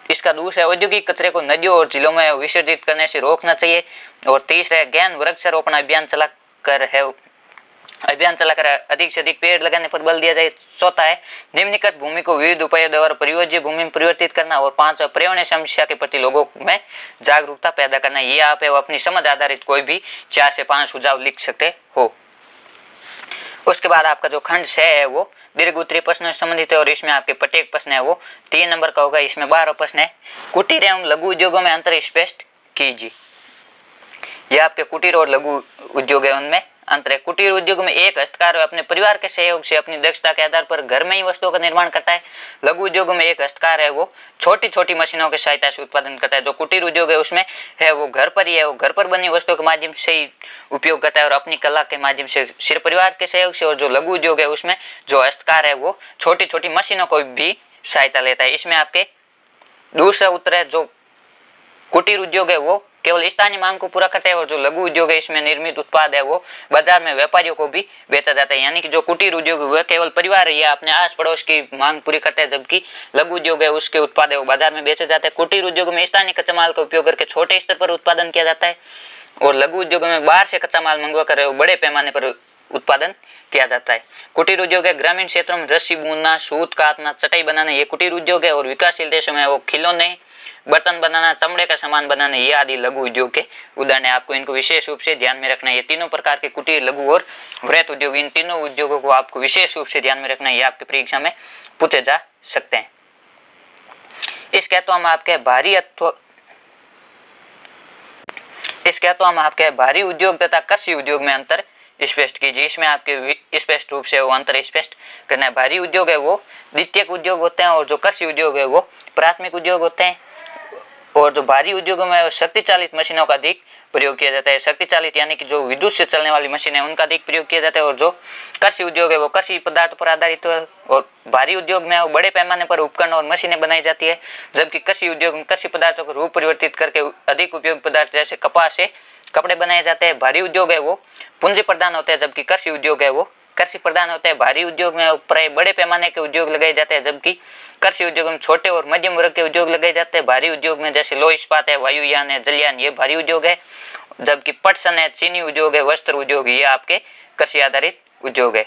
[SPEAKER 1] इसका दूसरा है, औद्योगिक कचरे को नदियों और झीलों में विसर्जित करने से रोकना चाहिए। और तीसरा है, गहन वृक्षारोपण अभियान चलाकर अधिक से अधिक पेड़ लगाने पर बल दिया जाए। चौथा है, निम्नलिखित भूमि को विविध उपायों द्वारा परियोज्य भूमि में परिवर्तित करना। और पांचवा, पर्यावरण समस्या के प्रति लोगों में जागरूकता पैदा करना। ये आप है वो अपनी समझ आधारित कोई भी 4 से 5 सुझाव लिख सकते हो। उसके बाद आपका जो खंड 6 है वो दीर्घ उत्तरीय प्रश्न से संबंधित है, और इसमें आपके प्रत्येक प्रश्न है वो 3 नंबर का होगा। इसमें 12 प्रश्न है। कुटीर एवं लघु उद्योगों में अंतर स्पष्ट कीजिए। यह आपके कुटीर और लघु उद्योग है, उनमें अंतर है। कुटीर उद्योग में एक हस्तकार अपने परिवार के सहयोग से अपनी दक्षता के आधार पर घर में ही वस्तुओं का निर्माण करता है। लघु उद्योग में एक हस्तकार है वो छोटी छोटी मशीनों की सहायता से उत्पादन करता है। जो कुटीर उद्योग है उसमें है वो घर पर ही है, वो घर पर बनी वस्तुओं के माध्यम से ही उपयोग करता है और अपनी कला के माध्यम से सिर्फ परिवार के सहयोग से। और जो लघु उद्योग है उसमें जो हस्तकार है वो छोटी छोटी मशीनों को भी सहायता लेता है। इसमें आपके दूसरा उत्तर है, जो कुटीर उद्योग है वो केवल स्थानीय मांग को पूरा करता है, और जो लघु उद्योग है इसमें निर्मित उत्पाद है वो बाजार में व्यापारियों को भी बेचा जाता है। यानी कि जो कुटीर उद्योग है केवल परिवार या अपने आस पड़ोस की मांग पूरी करता है, जबकि लघु उद्योग है उसके उत्पाद है वो बाजार में बेचे जाते हैं। कुटीर उद्योग में स्थानीय कच्चा माल का उपयोग करके छोटे स्तर पर उत्पादन किया जाता है, और लघु उद्योग में बाहर से कच्चा माल मंगवा कर बड़े पैमाने पर उत्पादन किया जाता है। कुटीर उद्योग है ग्रामीण क्षेत्रों में रस्सी बुनना, सूत काटना, चटाई बनाना, ये कुटीर उद्योग है। और विकासशील देशों में वो खिलौने, बर्तन बनाना, चमड़े का सामान बनाना, ये आदि लघु उद्योग के उदाहरण है। आपको इनको विशेष रूप से ध्यान में रखना है। ये तीनों प्रकार के कुटीर, लघु और वृहत उद्योग, इन तीनों उद्योगों को आपको विशेष रूप से ध्यान में रखना है। ये आपकी परीक्षा में पूछे जा सकते हैं। इसके तो हम आपके भारी उद्योग तथा कृषि उद्योग में अंतर स्पष्ट कीजिए। इसमें आपके स्पष्ट रूप से वो अंतर स्पष्ट करना है। भारी उद्योग है वो द्वितीयक उद्योग होते हैं, और जो कृषि उद्योग है वो प्राथमिक उद्योग होते हैं। और जो भारी उद्योगों में शक्ति चालित मशीनों का अधिक प्रयोग किया जाता है। शक्ति चालित यानी कि जो विद्युत से चलने वाली मशीन है उनका अधिक प्रयोग किया जाता है। और जो कृषि उद्योग है वो कृषि पदार्थ पर आधारित है, और भारी उद्योग में वो बड़े पैमाने पर उपकरण और मशीनें बनाई जाती है। जबकि कृषि उद्योग में कृषि पदार्थों को रूप परिवर्तित करके अधिक उपयोगी पदार्थ जैसे कपास से कपड़े बनाए जाते हैं। भारी उद्योग है वो पूंजी प्रधान होते हैं, जबकि कृषि उद्योग है वो कृषि प्रधान होते हैं। भारी उद्योग में प्राय बड़े पैमाने के उद्योग लगाए जाते हैं, जबकि कृषि उद्योग में छोटे और मध्यम वर्ग के उद्योग लगाए जाते हैं। भारी उद्योग में जैसे लौह इस्पात है, वायुयान है, जलयान, ये भारी उद्योग है। जबकि पटसन है, चीनी उद्योग है, वस्त्र उद्योग, ये आपके कृषि आधारित उद्योग है।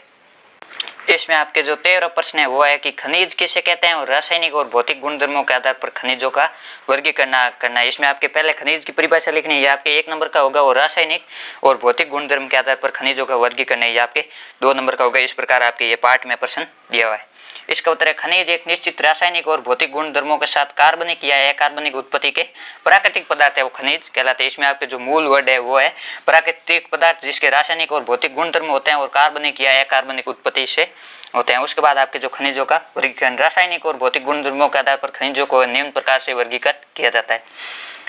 [SPEAKER 1] इसमें आपके जो 13 प्रश्न है वो है कि खनिज किसे कहते हैं, और रासायनिक और भौतिक गुणधर्मों के आधार पर खनिजों का वर्गीकरण करना है। इसमें आपके पहले खनिज की परिभाषा लिखनी है, ये आपके 1 नंबर का होगा। और रासायनिक और भौतिक गुणधर्म के आधार पर खनिजों का वर्गीकरण है, ये आपके 2 नंबर का होगा। इस प्रकार आपके ये पार्ट में प्रश्न दिया हुआ है। इसका उत्तर है, खनिज एक निश्चित रासायनिक और भौतिक गुणधर्मों के साथ कार्बनिक या अकार्बनिक उत्पत्ति के प्राकृतिक पदार्थ है वो खनिज कहलाते हैं। इसमें आपके जो मूल वर्ड है वो है प्राकृतिक पदार्थ, जिसके रासायनिक और भौतिक गुणधर्म होते हैं और कार्बनिक या अकार्बनिक उत्पत्ति से होते हैं। उसके बाद आपके जो खनिजों का वर्गीकरण, रासायनिक और भौतिक गुणधर्मों के आधार पर खनिजों को निम्न प्रकार से वर्गीकृत किया जाता है।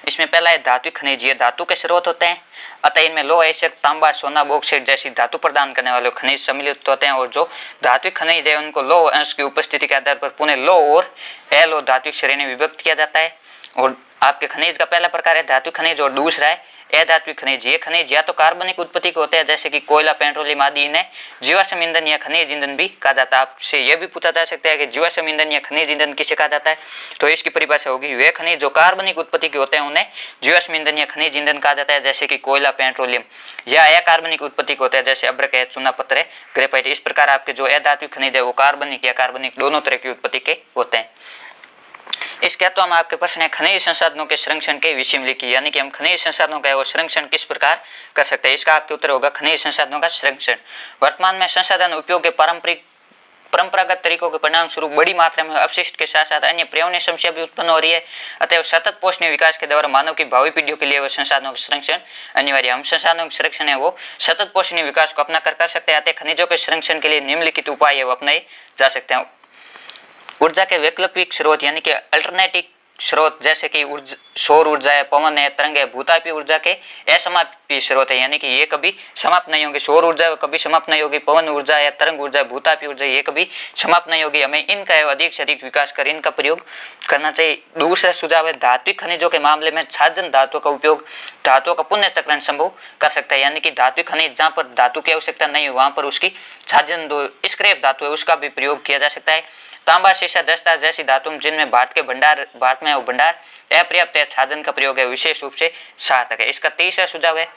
[SPEAKER 1] इसमें पहला है धात्विक खनिज, ये धातु के स्रोत होते हैं, अतः इनमें लोह, एशक, तांबा, सोना, बॉक्साइट जैसी धातु प्रदान करने वाले खनिज सम्मिलित होते हैं। और जो धात्विक खनिज है उनको लोह अंश की उपस्थिति के आधार पर पुनः लोह और अलोह धात्विक श्रेणी विभक्त किया जाता है। और आपके खनिज का पहला प्रकार है धात्विक खनिज, और दूसरा है अधात्विक खनिज। ये खनिज या तो कार्बनिक उत्पत्ति के होते हैं, जैसे कि कोयला, पेट्रोलियम आदि, इन्हें जीवाश्म ईंधन या खनिज ईंधन भी कहा जाता है। आपसे यह भी पूछा जा सकता है कि जीवाश्म ईंधन या खनिज ईंधन किसे कहा जाता है, तो इसकी परिभाषा होगी, वे खनिज जो कार्बनिक उत्पत्ति के होते हैं उन्हें जीवाश्म ईंधन या खनिज ईंधन कहा जाता है, जैसे कि कोयला, पेट्रोलियम, या अकार्बनिक उत्पत्ति के होते हैं, जैसे अभ्रक है, चूना पत्थर है, ग्रेफाइट। इस प्रकार आपके जो अधात्विक खनिज है वो कार्बनिक या कार्बनिक दोनों तरह की उत्पत्ति के होते हैं। इसके तो हम आपके प्रश्न है खनिज संसाधनों के संरक्षण के विषय में लिखिए, यानी कि हम खनिज संसाधनों का वो संरक्षण किस प्रकार कर सकते हैं। इसका आपके उत्तर होगा खनिज संसाधनों का संरक्षण। वर्तमान में संसाधन उपयोग के परंपरागत तरीकों के परिणाम स्वरूप बड़ी मात्रा में अपशिष्ट के साथ साथ अन्य पर्यावरणीय समस्या भी उत्पन्न हो रही है। अतः सतत पोषणीय विकास के द्वारा मानव की भावी पीढ़ियों के लिए वो संसाधनों का संरक्षण अनिवार्य है। हम संसाधनों के संरक्षण है वो सतत पोषणीय विकास को अपना कर सकते हैं। अतः खनिजों के संरक्षण के लिए निम्नलिखित उपाय है वो अपनाए जा सकते हैं। ऊर्जा के वैकल्पिक स्रोत यानी कि अल्टरनेटिव स्रोत जैसे कि सौर ऊर्जा है, पवन है, तरंग है, भूतापी ऊर्जा के असमाप्ति स्रोत है, यानी कि ये कभी समाप्त नहीं होंगे। सौर ऊर्जा कभी समाप्त नहीं होगी, पवन ऊर्जा या तरंग ऊर्जा, भूतापी ऊर्जा ये कभी समाप्त नहीं होगी। हमें इनका अधिक से अधिक विकास कर इनका प्रयोग करना चाहिए। दूसरा सुझाव है धात्विक खनिजों के मामले में छाजन धातुओं का उपयोग धातुओं का पुनः चक्रण संभव कर सकता है, यानी कि धात्विक खनिज जहाँ पर धातु की आवश्यकता नहीं है वहां पर उसकी छाजन जो स्क्रैप धातु है उसका भी प्रयोग किया जा सकता है। तांबा, शीशा, जस्ता जैसी धातु जिनमें भारत में भंडार अपर्याप्त है, छाजन का प्रयोग है विशेष रूप से सार्थक है। इसका तीसरा सुझाव है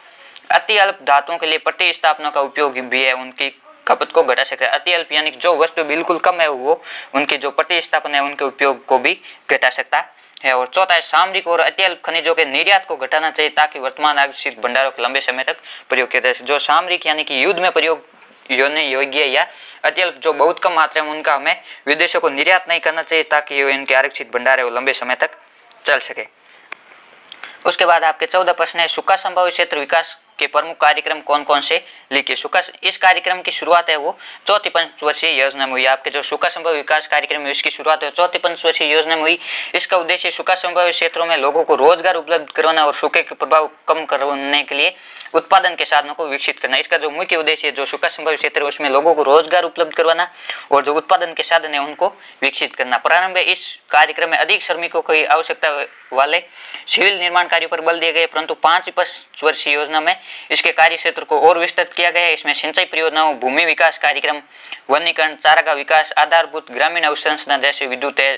[SPEAKER 1] अति अल्प धातुओं के लिए प्रतिस्थापनों का उपयोग भी है, उनकी खपत को घटा सकता है। अति अल्प यानी जो वस्तु बिल्कुल कम है वो उनकी जो प्रतिस्थापन है उनके उपयोग को भी घटा सकता है। और चौथा है सामरिक और अति अल्प खनिजों के निर्यात को घटाना चाहिए ताकि वर्तमान आविष्कृत भंडारों को लंबे समय तक प्रयोग किया जा सके। जो सामरिक यानी कि युद्ध में प्रयोग योग्य या अत्यल्प जो बहुत कम मात्रा में उनका हमें विदेशों को निर्यात नहीं करना चाहिए ताकि इनके आरक्षित भंडार है वो लंबे समय तक चल सके। उसके बाद आपके 14 प्रश्न है सूखा संभावित क्षेत्र विकास के प्रमुख कार्यक्रम कौन कौन से लिखिए। सूखा इस कार्यक्रम की शुरुआत है वो चौथी पंचवर्षीय योजना में हुई। आपके जो सूखा संभावित विकास कार्यक्रम है इसकी शुरुआत है चौथी पंचवर्षीय योजना में हुई। इसका उद्देश्य सूखा संभावित क्षेत्रों में लोगों को रोजगार उपलब्ध करवाना और सूखे के प्रभाव कम करने के लिए उत्पादन के साधनों को विकसित करना। इसका जो मुख्य उद्देश्य है जो सूखा संभावित क्षेत्र है उसमें लोगों को रोजगार उपलब्ध करवाना और जो उत्पादन के साधन है उनको विकसित करना। प्रारंभ में इस कार्यक्रम में अधिक श्रमिकों की आवश्यकता वाले सिविल निर्माण कार्यों पर बल दिए गए, परंतु 5 वर्षीय योजना में इसके कार्य क्षेत्र को और विस्तृत किया गया है। इसमें सिंचाई परियोजनाओं, भूमि विकास कार्यक्रम, वनीकरण, चारागाह विकास, आधारभूत ग्रामीण अवसंरचना जैसे विद्युत है,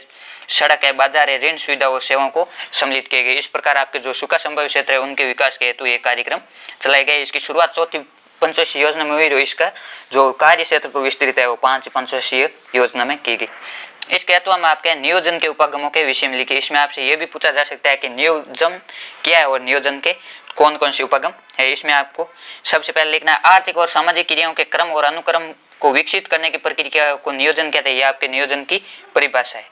[SPEAKER 1] सड़क है, बाजार है, ऋण सुविधा और सेवाओं को सम्मिलित किए गए। इस प्रकार आपके जो सूखा संभावित क्षेत्र है उनके विकास के हेतु ये कार्यक्रम चलाए गए। इसकी शुरुआत चौथी पंचवर्षीय योजना में हुई और इसका जो कार्य क्षेत्र को विस्तृत है वो 5 पंचवर्षीय योजना में की गई। इसके हेतु हम आपके नियोजन के उपागमों के विषय में लिखे। इसमें आपसे ये भी पूछा जा सकता है कि नियोजन क्या है और नियोजन के कौन कौन से उपागम है। इसमें आपको सबसे पहले लिखना है आर्थिक और सामाजिक क्रियाओं के क्रम और अनुक्रम को विकसित करने की प्रक्रिया को नियोजन कहते हैं। यह आपके नियोजन की परिभाषा है।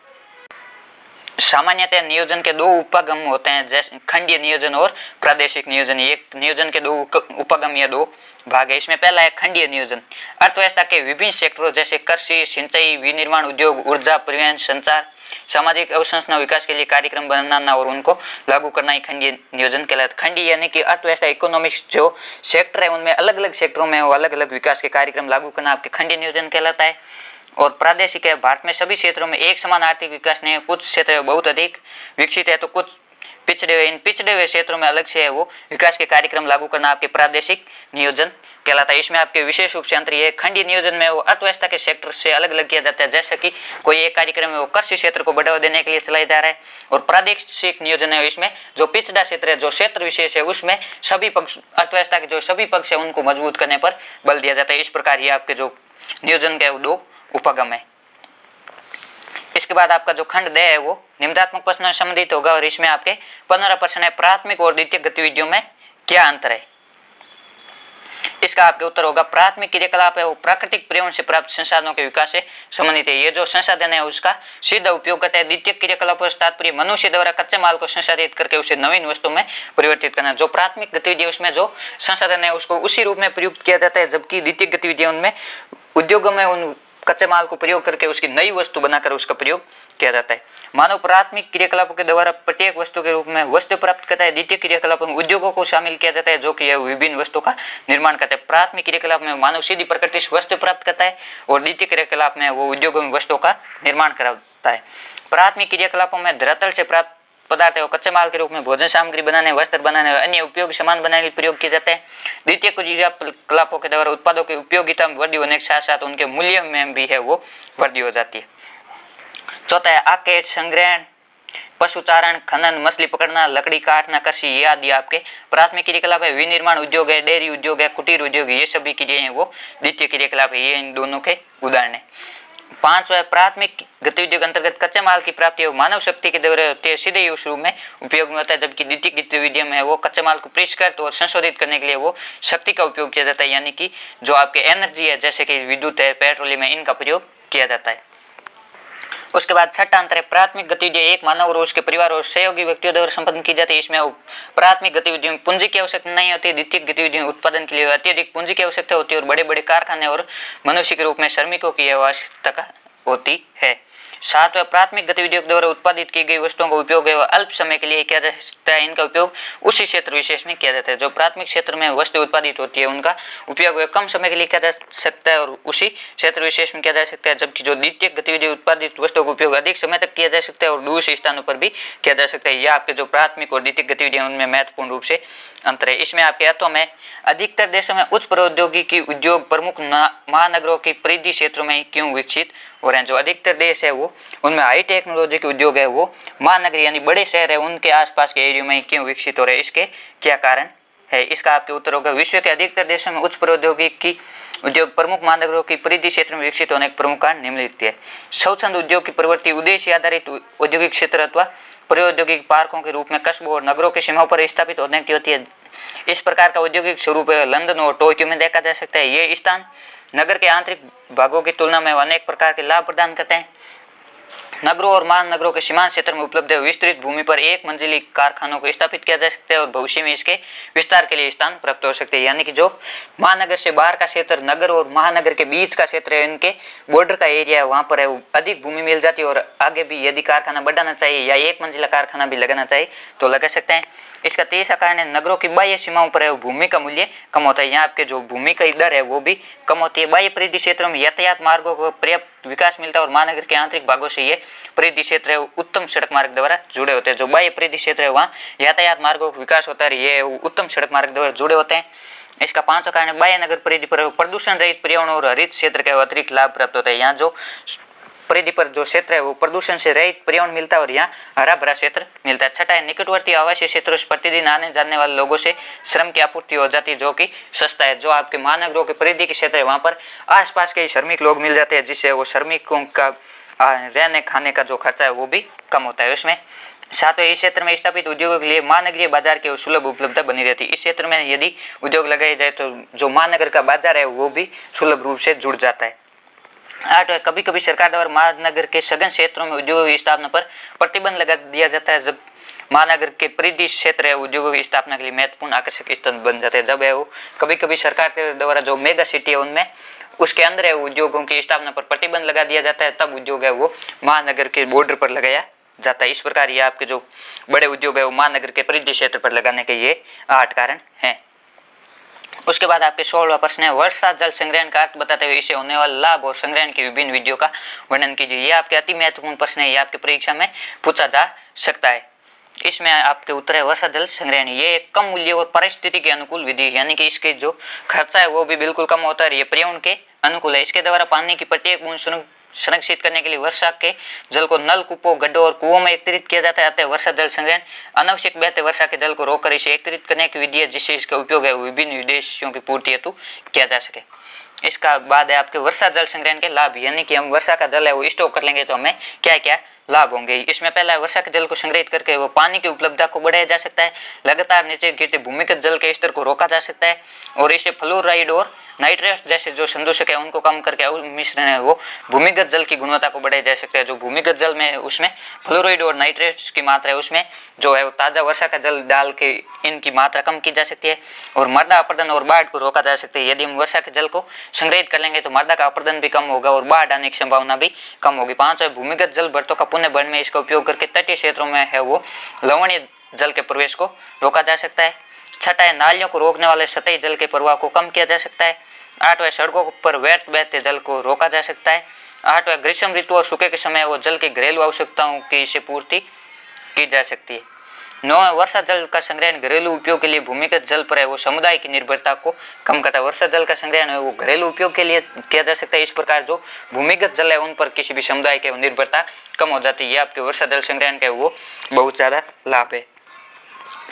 [SPEAKER 1] सामान्यतः नियोजन के 2 उपागम होते हैं, जैसे खंडीय नियोजन और प्रादेशिक नियोजन। ये नियोजन के 2 उपागम या 2 भाग है। इसमें पहला है खंडीय नियोजन। अर्थव्यवस्था के विभिन्न क्षेत्रों जैसे कृषि, सिंचाई, विनिर्माण उद्योग, ऊर्जा, परिवहन, संचार, सामाजिक अवसंरचना विकास के लिए कार्यक्रम बनाना और उनको लागू करना ही खंडीय नियोजन कहलाता है। खंडीय यानी कि अर्थव्यवस्था इकोनॉमिक्स जो सेक्टर है उनमें अलग अलग क्षेत्रों में वो अलग अलग विकास के कार्यक्रम लागू करना आपके खंडीय नियोजन कहलाता है। और प्रादेशिक है, भारत में सभी क्षेत्रों में एक समान आर्थिक विकास नहीं है, कुछ क्षेत्र बहुत अधिक विकसित है तो कुछ पिछड़े हुए। इन पिछड़े हुए क्षेत्रों में अलग से है वो विकास के कार्यक्रम लागू करना आपके प्रादेशिक नियोजन कहलाता है। इसमें आपके विशेष रूप से अंतर ये खंडीय नियोजन में वो अर्थव्यवस्था के सेक्टर से अलग अलग किया जाता है, जैसे कि कोई एक कार्यक्रम है वो कृषि क्षेत्र को बढ़ावा देने के लिए चलाया जा रहा है। और प्रादेशिक नियोजन है इसमें जो पिछड़ा क्षेत्र है, जो क्षेत्र विशेष है उसमें सभी पक्ष अर्थव्यवस्था के जो सभी पक्ष है उनको मजबूत करने पर बल दिया जाता है। इस प्रकार ये आपके जो नियोजन के 2 उपागम है। इसके बाद आपका जो खंड 2 है वो निम्नात्मक प्रश्नों से संबंधित होगा और इसमें आपके 15 प्रश्न है। प्राथमिक और द्वितीयक गतिविधियों में क्या अंतर है? इसका आपके उत्तर होगा प्राथमिक क्रियाकलाप है वो प्राकृतिक पर्यावरण से प्राप्त संसाधनों के विकास से संबंधित है। ये जो संसाधन है उसका सीधा उपयोग करता है। द्वितीयक क्रियाकलाप से तात्पर्य मनुष्य द्वारा कच्चे माल को संसाधित करके उसे नवीन वस्तु में परिवर्तित करना। जो प्राथमिक गतिविधि है उसमें जो संसाधन है उसको उसी रूप में प्रयुक्त किया जाता है, जबकि द्वितीयक गतिविधियों में उद्योगों में उन कच्चे माल को प्रयोग करके उसकी नई वस्तु बनाकर उसका प्रयोग किया जाता है। मानव प्राथमिक क्रियाकलापों के द्वारा प्रत्येक वस्तु के रूप में वस्तु प्राप्त करता है। द्वितीय क्रियाकलापों में उद्योगों को शामिल किया जाता है जो कि विभिन्न वस्तुओं का निर्माण करता है। प्राथमिक क्रियाकलाप में मानव सीधी प्रकृति से वस्तु प्राप्त करता है और द्वितीय क्रियाकलाप में वो उद्योगों में वस्तुओं का निर्माण कराता है। प्राथमिक क्रियाकलापों में धरातल से प्राप्त पदार्थ है वो कच्चे माल के रूप में भोजन सामग्री बनाने, वस्त्र बनाने और अन्य उपयोगी सामान बनाने के लिए प्रयोग किए जाते हैं। द्वितीय क्रियाकलापों के द्वारा उत्पादों की उपयोगिता में वृद्धि होने के साथ साथ उनके मूल्य में भी है वो वृद्धि हो जाती है। चौथा है आकेट, संग्रहण, पशुचारण, खनन, मछली पकड़ना, लकड़ी काटना, कृषि, ये आदि आपके प्राथमिक क्रियाकलाप है। विनिर्माण उद्योग है, डेयरी उद्योग है, कुटीर उद्योग, ये सभी क्रियाएं हैं वो द्वितीय क्रियाकलाप है। ये इन दोनों के उदाहरण है। 5 प्राथमिक गतिविधियों के अंतर्गत कच्चे माल की प्राप्ति है मानव शक्ति के द्वारा होती है, सीधे ही उस रूप में उपयोग में होता है, जबकि द्वितीय गतिविधियों में वो कच्चे माल को परिष्कृत और संशोधित करने के लिए वो शक्ति का उपयोग किया जाता है, यानी कि जो आपके एनर्जी है जैसे कि विद्युत है, पेट्रोलियम है, इनका प्रयोग किया जाता है। उसके बाद छठा अंतर है प्राथमिक गतिविधि एक मानव और उसके परिवार और सहयोगी व्यक्तियों द्वारा संपन्न की जाती है। इसमें प्राथमिक गतिविधियों में पूंजी की आवश्यकता नहीं होती। द्वितीय गतिविधियों में उत्पादन के लिए अत्यधिक पूंजी की आवश्यकता होती है और बड़े बड़े कारखाने और मनुष्य के रूप में श्रमिकों की आवश्यकता होती है। सातवां, प्राथमिक गतिविधियों के द्वारा उत्पादित की गई वस्तुओं का उपयोग एवं अल्प समय के लिए किया जा सकता है। इनका उपयोग उसी क्षेत्र विशेष में किया जाता है। जो प्राथमिक क्षेत्र में वस्तु उत्पादित होती है उनका उपयोग कम समय के लिए किया जा सकता है और उसी क्षेत्र विशेष में किया जा सकता है, जबकि जो द्वितीयक गतिविधि उत्पादित वस्तुओं का उपयोग अधिक समय तक किया जा सकता है और दूसरे स्थानों पर भी किया जा सकता है। यह आपके जो प्राथमिक और द्वितीयक गतिविधियां उनमें महत्वपूर्ण रूप से अंतर है। इसमें आपके अर्थों में अधिकतर देशों में उच्च प्रौद्योगिकी उद्योग प्रमुख महानगरों के परिधि क्षेत्रों में क्यों विकसित हो रहे हैं। जो अधिकतर देश है वो उनमें हाई टेक्नोलॉजी के उद्योग है वो महानगर यानी बड़े शहर है उनके आसपास के एरिया में क्यों विकसित हो रहे हैं, इसके क्या कारण है। इसका आपके उत्तर होगा विश्व के अधिकतर देशों में उच्च प्रौद्योगिकी उद्योग प्रमुख महानगरों की परिधि क्षेत्र में विकसित होने के प्रमुख कारण निम्नलिखित है। स्वच्छंद उद्योग की प्रवृत्ति उद्देश्य आधारित औद्योगिक क्षेत्र अथवा प्रौद्योगिक पार्कों के रूप में कस्बों और नगरों की सीमाओं पर स्थापित होने की होती है। इस प्रकार का औद्योगिक स्वरूप लंदन और टोक्यो में देखा जा सकता है। ये स्थान नगर के आंतरिक भागों की तुलना में अनेक प्रकार के लाभ प्रदान करते हैं। नगरों और महानगरों के सीमांत क्षेत्र में उपलब्ध विस्तृत भूमि पर एक मंजिली कारखानों को स्थापित किया जा सकता है और भविष्य में इसके विस्तार के लिए स्थान प्राप्त हो सकते हैं। यानी कि जो महानगर से बाहर का क्षेत्र, नगर और महानगर के बीच का क्षेत्र है, इनके बॉर्डर का एरिया है, वहां पर है अधिक भूमि मिल जाती है और आगे भी यदि कारखाना बढ़ाना चाहिए या एक मंजिला कारखाना भी लगाना चाहिए तो लगा सकते हैं। इसका तीसरा कारण है नगरों की बाह्य सीमाओं पर है भूमि का मूल्य कम होता है। यहाँ आपके जो भूमि का दर है वो भी कम होती है। बाह्य परिधि क्षेत्रों में यातायात मार्गों को पर्याप्त विकास मिलता है और महानगर के आंतरिक भागों से ये परिधि क्षेत्र है उत्तम सड़क मार्ग द्वारा जुड़े होते हैं। जो बाह्य परिधि क्षेत्र है वहाँ यातायात मार्गों का विकास होता है, ये उत्तम सड़क मार्ग द्वारा जुड़े होते हैं। इसका पांचवा कारण बाह्य नगर परिधि पर प्रदूषण रहित पर्यावरण और हरित क्षेत्र के अतिरिक्त लाभ प्राप्त होता है। यहाँ जो परिधि पर जो क्षेत्र है वो प्रदूषण से रहित पर्यावरण मिलता है और यहाँ हरा भरा क्षेत्र मिलता है। छठा है निकटवर्ती आवासीय क्षेत्रों से प्रतिदिन आने जाने वाले लोगों से श्रम की आपूर्ति हो जाती है जो कि सस्ता है। जो आपके महानगरों के परिधि के क्षेत्र है वहाँ पर आसपास के श्रमिक लोग मिल जाते हैं जिससे वो श्रमिकों का रहने खाने का जो खर्चा है वो भी कम होता है उसमें। साथ ही इस क्षेत्र में स्थापित उद्योगों के लिए महानगरीय बाजार की सुलभ उपलब्धता बनी रहती है। इस क्षेत्र में यदि उद्योग लगाए जाए तो जो महानगर का बाजार है वो भी सुलभ रूप से जुड़ जाता है। 8, कभी कभी सरकार द्वारा महानगर के सघन क्षेत्रों में उद्योगों की स्थापना पर प्रतिबंध लगा दिया जाता है। जब महानगर के परिधि क्षेत्र है उद्योगों की स्थापना के लिए महत्वपूर्ण आकर्षक स्थल बन जाते हैं। जब है वो कभी कभी सरकार के द्वारा जो मेगा सिटी है उनमें उसके अंदर है उद्योगों की स्थापना पर प्रतिबंध लगा दिया जाता है, तब उद्योग है वो महानगर के बॉर्डर पर लगाया जाता है। इस प्रकार ये आपके जो बड़े उद्योग है वो महानगर के परिधि क्षेत्र पर लगाने के ये 8 कारण हैं। उसके बाद आपके 16वां प्रश्न है वर्षा जल संग्रहण का अर्थ बताते हुए इससे होने वाला लाभ और संग्रहण की विभिन्न विधियों का वर्णन कीजिए। ये आपके अति महत्वपूर्ण प्रश्न है, ये आपके परीक्षा में पूछा जा सकता है। इसमें आपके उत्तर है वर्षा जल संग्रहण। ये एक कम मूल्य और परिस्थिति के अनुकूल विधि है, यानी कि इसके जो खर्चा है वो भी बिल्कुल कम होता है, ये पर्यावरण के अनुकूल है। इसके द्वारा पानी की प्रत्येक बूंद संरक्षित करने के लिए वर्षा के जल को नल कूपों, गड्ढों और कुओं में एकत्रित किया जाता है। वर्षा जल संग्रहण अनावश्यक बहते वर्षा के जल को रोककर इसे एकत्रित करने की विधि है जिससे इसका उपयोग है विभिन्न उद्देश्यों की पूर्ति हेतु किया जा सके। इसका बाद है आपके वर्षा जल संग्रहण के लाभ, यानी कि हम वर्षा का जल है वो स्टोर कर लेंगे तो हमें क्या क्या लाभ होंगे। इसमें पहला है वर्षा के जल को संग्रहित करके वो पानी की उपलब्धता को बढ़ाया जा सकता है, लगातार नीचे गिरते भूमिगत जल के स्तर को रोका जा सकता है और इससे फ्लोराइड और नाइट्रेट जैसे जो संदूषक है उनको कम करके मिश्रण है वो भूमिगत जल की गुणवत्ता को बढ़ाया जा सकता है। जो भूमिगत जल में उसमें फ्लोराइड और नाइट्रेट की मात्रा है उसमें जो है वो ताज़ा वर्षा का जल डाल के इनकी मात्रा कम की जा सकती है और मृदा अपरदन और बाढ़ को रोका जा सकता है। यदि हम वर्षा के जल को संग्रहित कर लेंगे तो मृदा का अपरदन भी कम होगा और बाढ़ आने की संभावना भी कम होगी। 5 है भूमिगत जल भर्तों का पुनः भरण में इसका उपयोग करके तटीय क्षेत्रों में है वो लवणीय जल के प्रवेश को रोका जा सकता है। 6 है नालियों को रोकने वाले सतही जल के प्रवाह को कम किया जा सकता है। 8 सड़कों पर व्यर्थ बहते जल को रोका जा सकता है। 8 ग्रीष्म ऋतु और सूखे के समय वो जल की घरेलू आवश्यकताओं की इसे पूर्ति की जा सकती है। 9 वर्षा जल का संग्रहण घरेलू उपयोग के लिए भूमिगत जल पर है वो समुदाय की निर्भरता को कम करता है। वर्षा जल का संग्रहण है वो घरेलू उपयोग के लिए किया जा सकता है। इस प्रकार जो भूमिगत जल है उन पर किसी भी समुदाय की निर्भरता कम हो जाती है। ये आपके वर्षा जल संग्रहण का वो बहुत ज़्यादा लाभ है।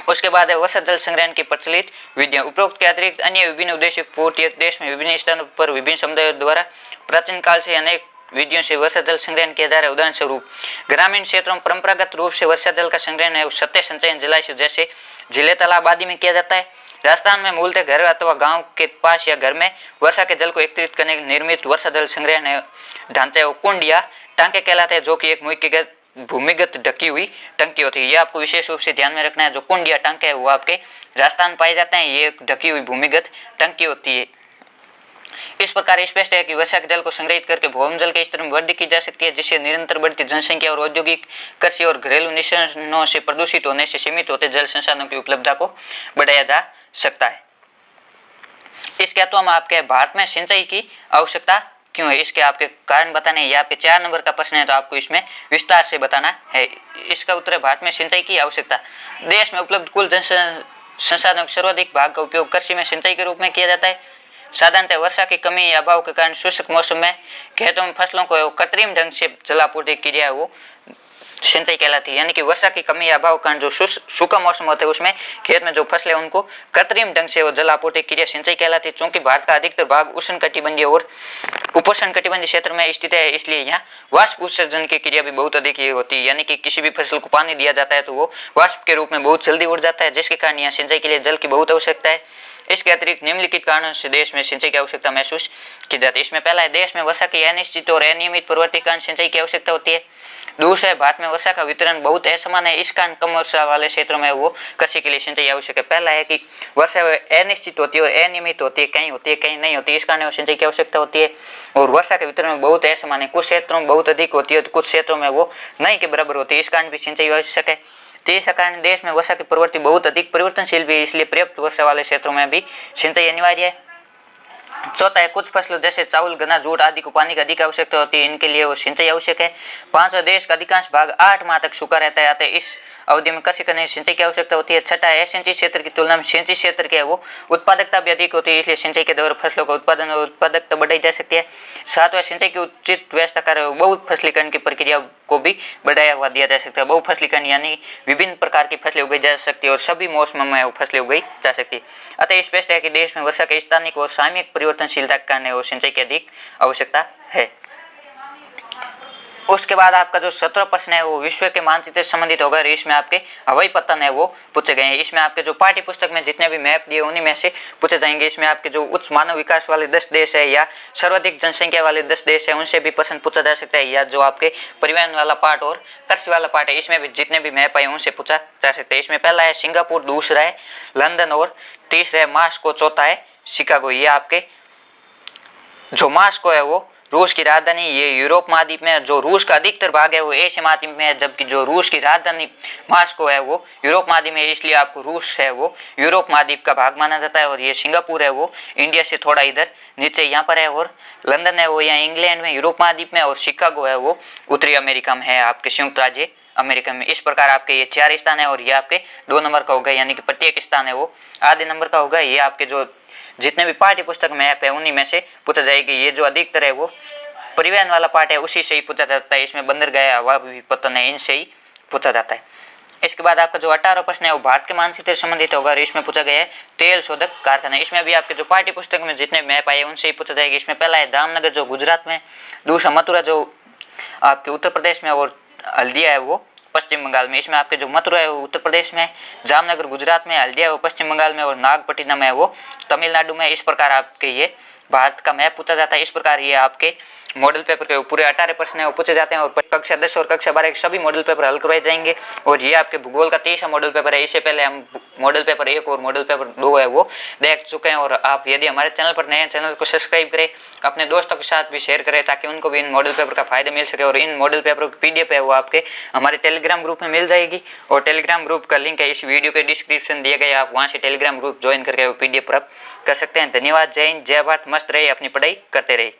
[SPEAKER 1] उसके बाद है वर्षा जल संग्रहण की प्रचलित विधियां। उपरोक्त के अतिरिक्त अन्य विभिन्न उद्देश्य पूर्ति देश में विभिन्न स्थानों पर विभिन्न समुदायों द्वारा प्राचीन काल से अनेक विधियों से वर्षा जल संग्रहण किया जा रहा है। उदाहरण स्वरूप ग्रामीण क्षेत्रों में परंपरागत रूप से वर्षा जल का संग्रहण है सत्य संचयन जलाशय जैसे झीलें, तालाब आदि में किया जाता है। राजस्थान में मूलतः घर अथवा गांव के पास या घर में वर्षा के जल को एकत्रित करने के लिए निर्मित वर्षा जल संग्रहण ढांचे कुंड या टांके कहलाते हैं, जो कि एक भूमिगत ढकी हुई टंकी होती है। ये आपको विशेष रूप से ध्यान में रखना है। जो कुंड या टांके है वो आपके राजस्थान पाए जाते हैं, ये ढकी हुई भूमिगत टंकी होती है। इस प्रकार स्पष्ट है कि वर्षा के जल को संग्रहित करके भूमि जल के स्तर में वृद्धि की जा सकती है, जिससे निरंतर बढ़ती जनसंख्या और औद्योगिक, कृषि और घरेलू निशानों से प्रदूषित होने से सीमित होते जल संसाधनों की उपलब्धता को बढ़ाया जा सकता है। इसके अलावा हम आपके भारत में सिंचाई की आवश्यकता क्यों है, इसके आपके कारण बताने हैं। ये आपके 4 नंबर का प्रश्न है, तो आपको इसमें विस्तार से बताना है। इसका उत्तर है भारत में सिंचाई की आवश्यकता। देश में उपलब्ध कुल जल संसाधनों के सर्वाधिक भाग का उपयोग कृषि में सिंचाई के रूप में किया जाता है। साधारणतः वर्षा की कमी या अभाव के कारण शुष्क मौसम में खेतों में फसलों को कृत्रिम ढंग से जलापूर्ति क्रिया वो सिंचाई कहलाती है। यानी कि वर्षा की कमी या अभाव के कारण जो सूखा मौसम होता है उसमें खेत में जो फसलें उनको कृत्रिम ढंग से वो जलापूर्ति क्रिया सिंचाई कहलाती है। चूंकि भारत का अधिकतर भाग उष्णकटिबंधीय और उपोष्णकटिबंधीय क्षेत्र में स्थित है, इसलिए यहाँ वाष्प उत्सर्जन की क्रिया भी बहुत अधिक होती है। यानी कि किसी भी फसल को पानी दिया जाता है तो वो वाष्प के रूप में बहुत जल्दी उड़ जाता है, जिसके कारण यहाँ सिंचाई के लिए जल की बहुत आवश्यकता है। इसके अतिरिक्त निम्नलिखित कारणों से देश में सिंचाई की आवश्यकता महसूस की जाती है। इसमें पहला है, देश में वर्षा की अनिश्चित और अनियमित प्रवृत्ति के कारण सिंचाई की आवश्यकता होती है। दूसरा है, भारत में वर्षा का वितरण बहुत असमान है, इस कारण कम वर्षा वाले क्षेत्रों में वो कृषि के लिए सिंचाई आवश्यक है। पहला है कि वर्षा अनिश्चित होती है और अनियमित होती है, कहीं नहीं होती, इस कारण सिंचाई की आवश्यकता होती है। और वर्षा के वितरण में बहुत असमान है, कुछ क्षेत्रों में बहुत अधिक होती है तो कुछ क्षेत्रों में वो नहीं के बराबर होती है, इस कारण भी सिंचाई आवश्यक है। तीसरा कारण, देश में वर्षा की प्रवृत्ति बहुत अधिक परिवर्तनशील भी है, इसलिए पर्याप्त वर्षा वाले क्षेत्रों में भी सिंचाई अनिवार्य है। चौथा है, कुछ फसलों जैसे चावल, गन्ना, जूट आदि को पानी की अधिक आवश्यकता होती है, इनके लिए वो सिंचाई आवश्यक है। पांचवा, देश का अधिकांश भाग 8 माह तक सूखा रहता है, अतः इस अवधि में कृषि करने की सिंचाई की आवश्यकता होती है। छठा है, असिंचित क्षेत्र की तुलना में सिंचित क्षेत्र के वो उत्पादकता भी अधिक होती है, इसलिए सिंचाई के द्वारा फसलों का उत्पादन और उत्पादकता बढ़ाई जा सकती है। सातवां, सिंचाई की उचित व्यवस्था कर बहुफसलीकरण की प्रक्रिया को भी बढ़ाया हुआ दिया जा सकता है। बहुफसलीकरण यानी विभिन्न प्रकार की फसलें उगाई जा सकती है और सभी मौसमों में वो फसलें उगाई जा सकती है। अतः स्पष्ट है कि देश में वर्षा के स्थानिक और सामयिक परिवर्तनशीलता के कारण सिंचाई की अधिक आवश्यकता है। उसके बाद आपका जो 17वां प्रश्न है वो विश्व के मानचित्र से संबंधित होगा। इसमें आपके हवाई पतन है वो पूछे गए हैं। इसमें आपके जो पाठ्य पुस्तक में जितने भी मैप दिए उन्हीं में से पूछे जाएंगे। इसमें आपके जो उच्च मानव विकास वाले 10 देश है या सर्वाधिक जनसंख्या वाले 10 देश है उनसे भी प्रश्न पूछा जा सकता है, या जो आपके परिवहन वाला पार्ट और कृषि वाला पार्ट है इसमें भी जितने भी मैप है उनसे पूछा जा सकता है। इसमें पहला है सिंगापुर, दूसरा है लंदन और तीसरा है मास्को, चौथा है शिकागो। ये आपके जो मास्को है वो रूस की राजधानी, ये यूरोप महाद्वीप में, जो रूस का अधिकतर भाग है वो एशिया महाद्वीप में है, जबकि जो रूस की राजधानी मास्को है वो यूरोप महाद्वीप में है, इसलिए आपको रूस है वो यूरोप महाद्वीप का भाग माना जाता है। और ये सिंगापुर है वो इंडिया से थोड़ा इधर नीचे यहाँ पर है, और लंदन है वो यहाँ इंग्लैंड में यूरोप महाद्वीप में, और शिकागो है वो उत्तरी अमेरिका में है, आपके संयुक्त राज्य अमेरिका में। इस प्रकार आपके ये 4 स्थान है और ये आपके 2 नंबर का होगा, यानी कि प्रत्येक स्थान है वो आधे नंबर का होगा। ये आपके जो जितने भी पाठ्य पुस्तक में ऐप है उन्हीं में से पूछा जाएगी। ये जो अधिकतर है वो परिवहन वाला पार्ट है उसी से ही पूछा जाता है। इसमें बंदरगाह, हवा पतन है, इनसे ही पूछा जाता है। इसके बाद आपका जो 18वां प्रश्न है वो भारत के मानचित्र से संबंधित होगा। इसमें पूछा गया है तेल शोधक कारखाना। इसमें भी आपके जो पाठ्य पुस्तक में जितने मैप आए उनसे ही पूछा जाएगा। इसमें पहला है जामनगर जो गुजरात में, दूसरा मथुरा जो आपके उत्तर प्रदेश में, और हल्दिया है वो पश्चिम बंगाल में। इसमें आपके जो मथुरा है वो उत्तर प्रदेश में, जामनगर गुजरात में, हल्दिया वो पश्चिम बंगाल में, और नागपट्टिनम है वो तमिलनाडु में। इस प्रकार आपके ये भारत का मैप पूछा जाता है। इस प्रकार ये आपके मॉडल पेपर के पूरे 18 प्रश्न है वो पूछे जाते हैं, और कक्षा 10 और कक्षा 12 के सभी मॉडल पेपर हल करवाए जाएंगे। और ये आपके भूगोल का 23वां मॉडल पेपर है। इससे पहले हम मॉडल पेपर 1 और मॉडल पेपर 2 है वो देख चुके हैं। और आप यदि हमारे चैनल पर नए हैं, चैनल को सब्सक्राइब करें, अपने दोस्तों के साथ भी शेयर करें ताकि उनको भी इन मॉडल पेपर का फायदा मिल सके। और इन मॉडल पेपर की PDF है वो आपके हमारे टेलीग्राम ग्रुप में मिल जाएगी, और टेलीग्राम ग्रुप का लिंक है इस वीडियो के डिस्क्रिप्शन दिए गए, आप वहाँ से टेलीग्राम ग्रुप ज्वाइन करके वो PDF प्राप्त कर सकते हैं। धन्यवाद। जय हिंद, जय भारत। मस्त रहे, अपनी पढ़ाई करते रहे।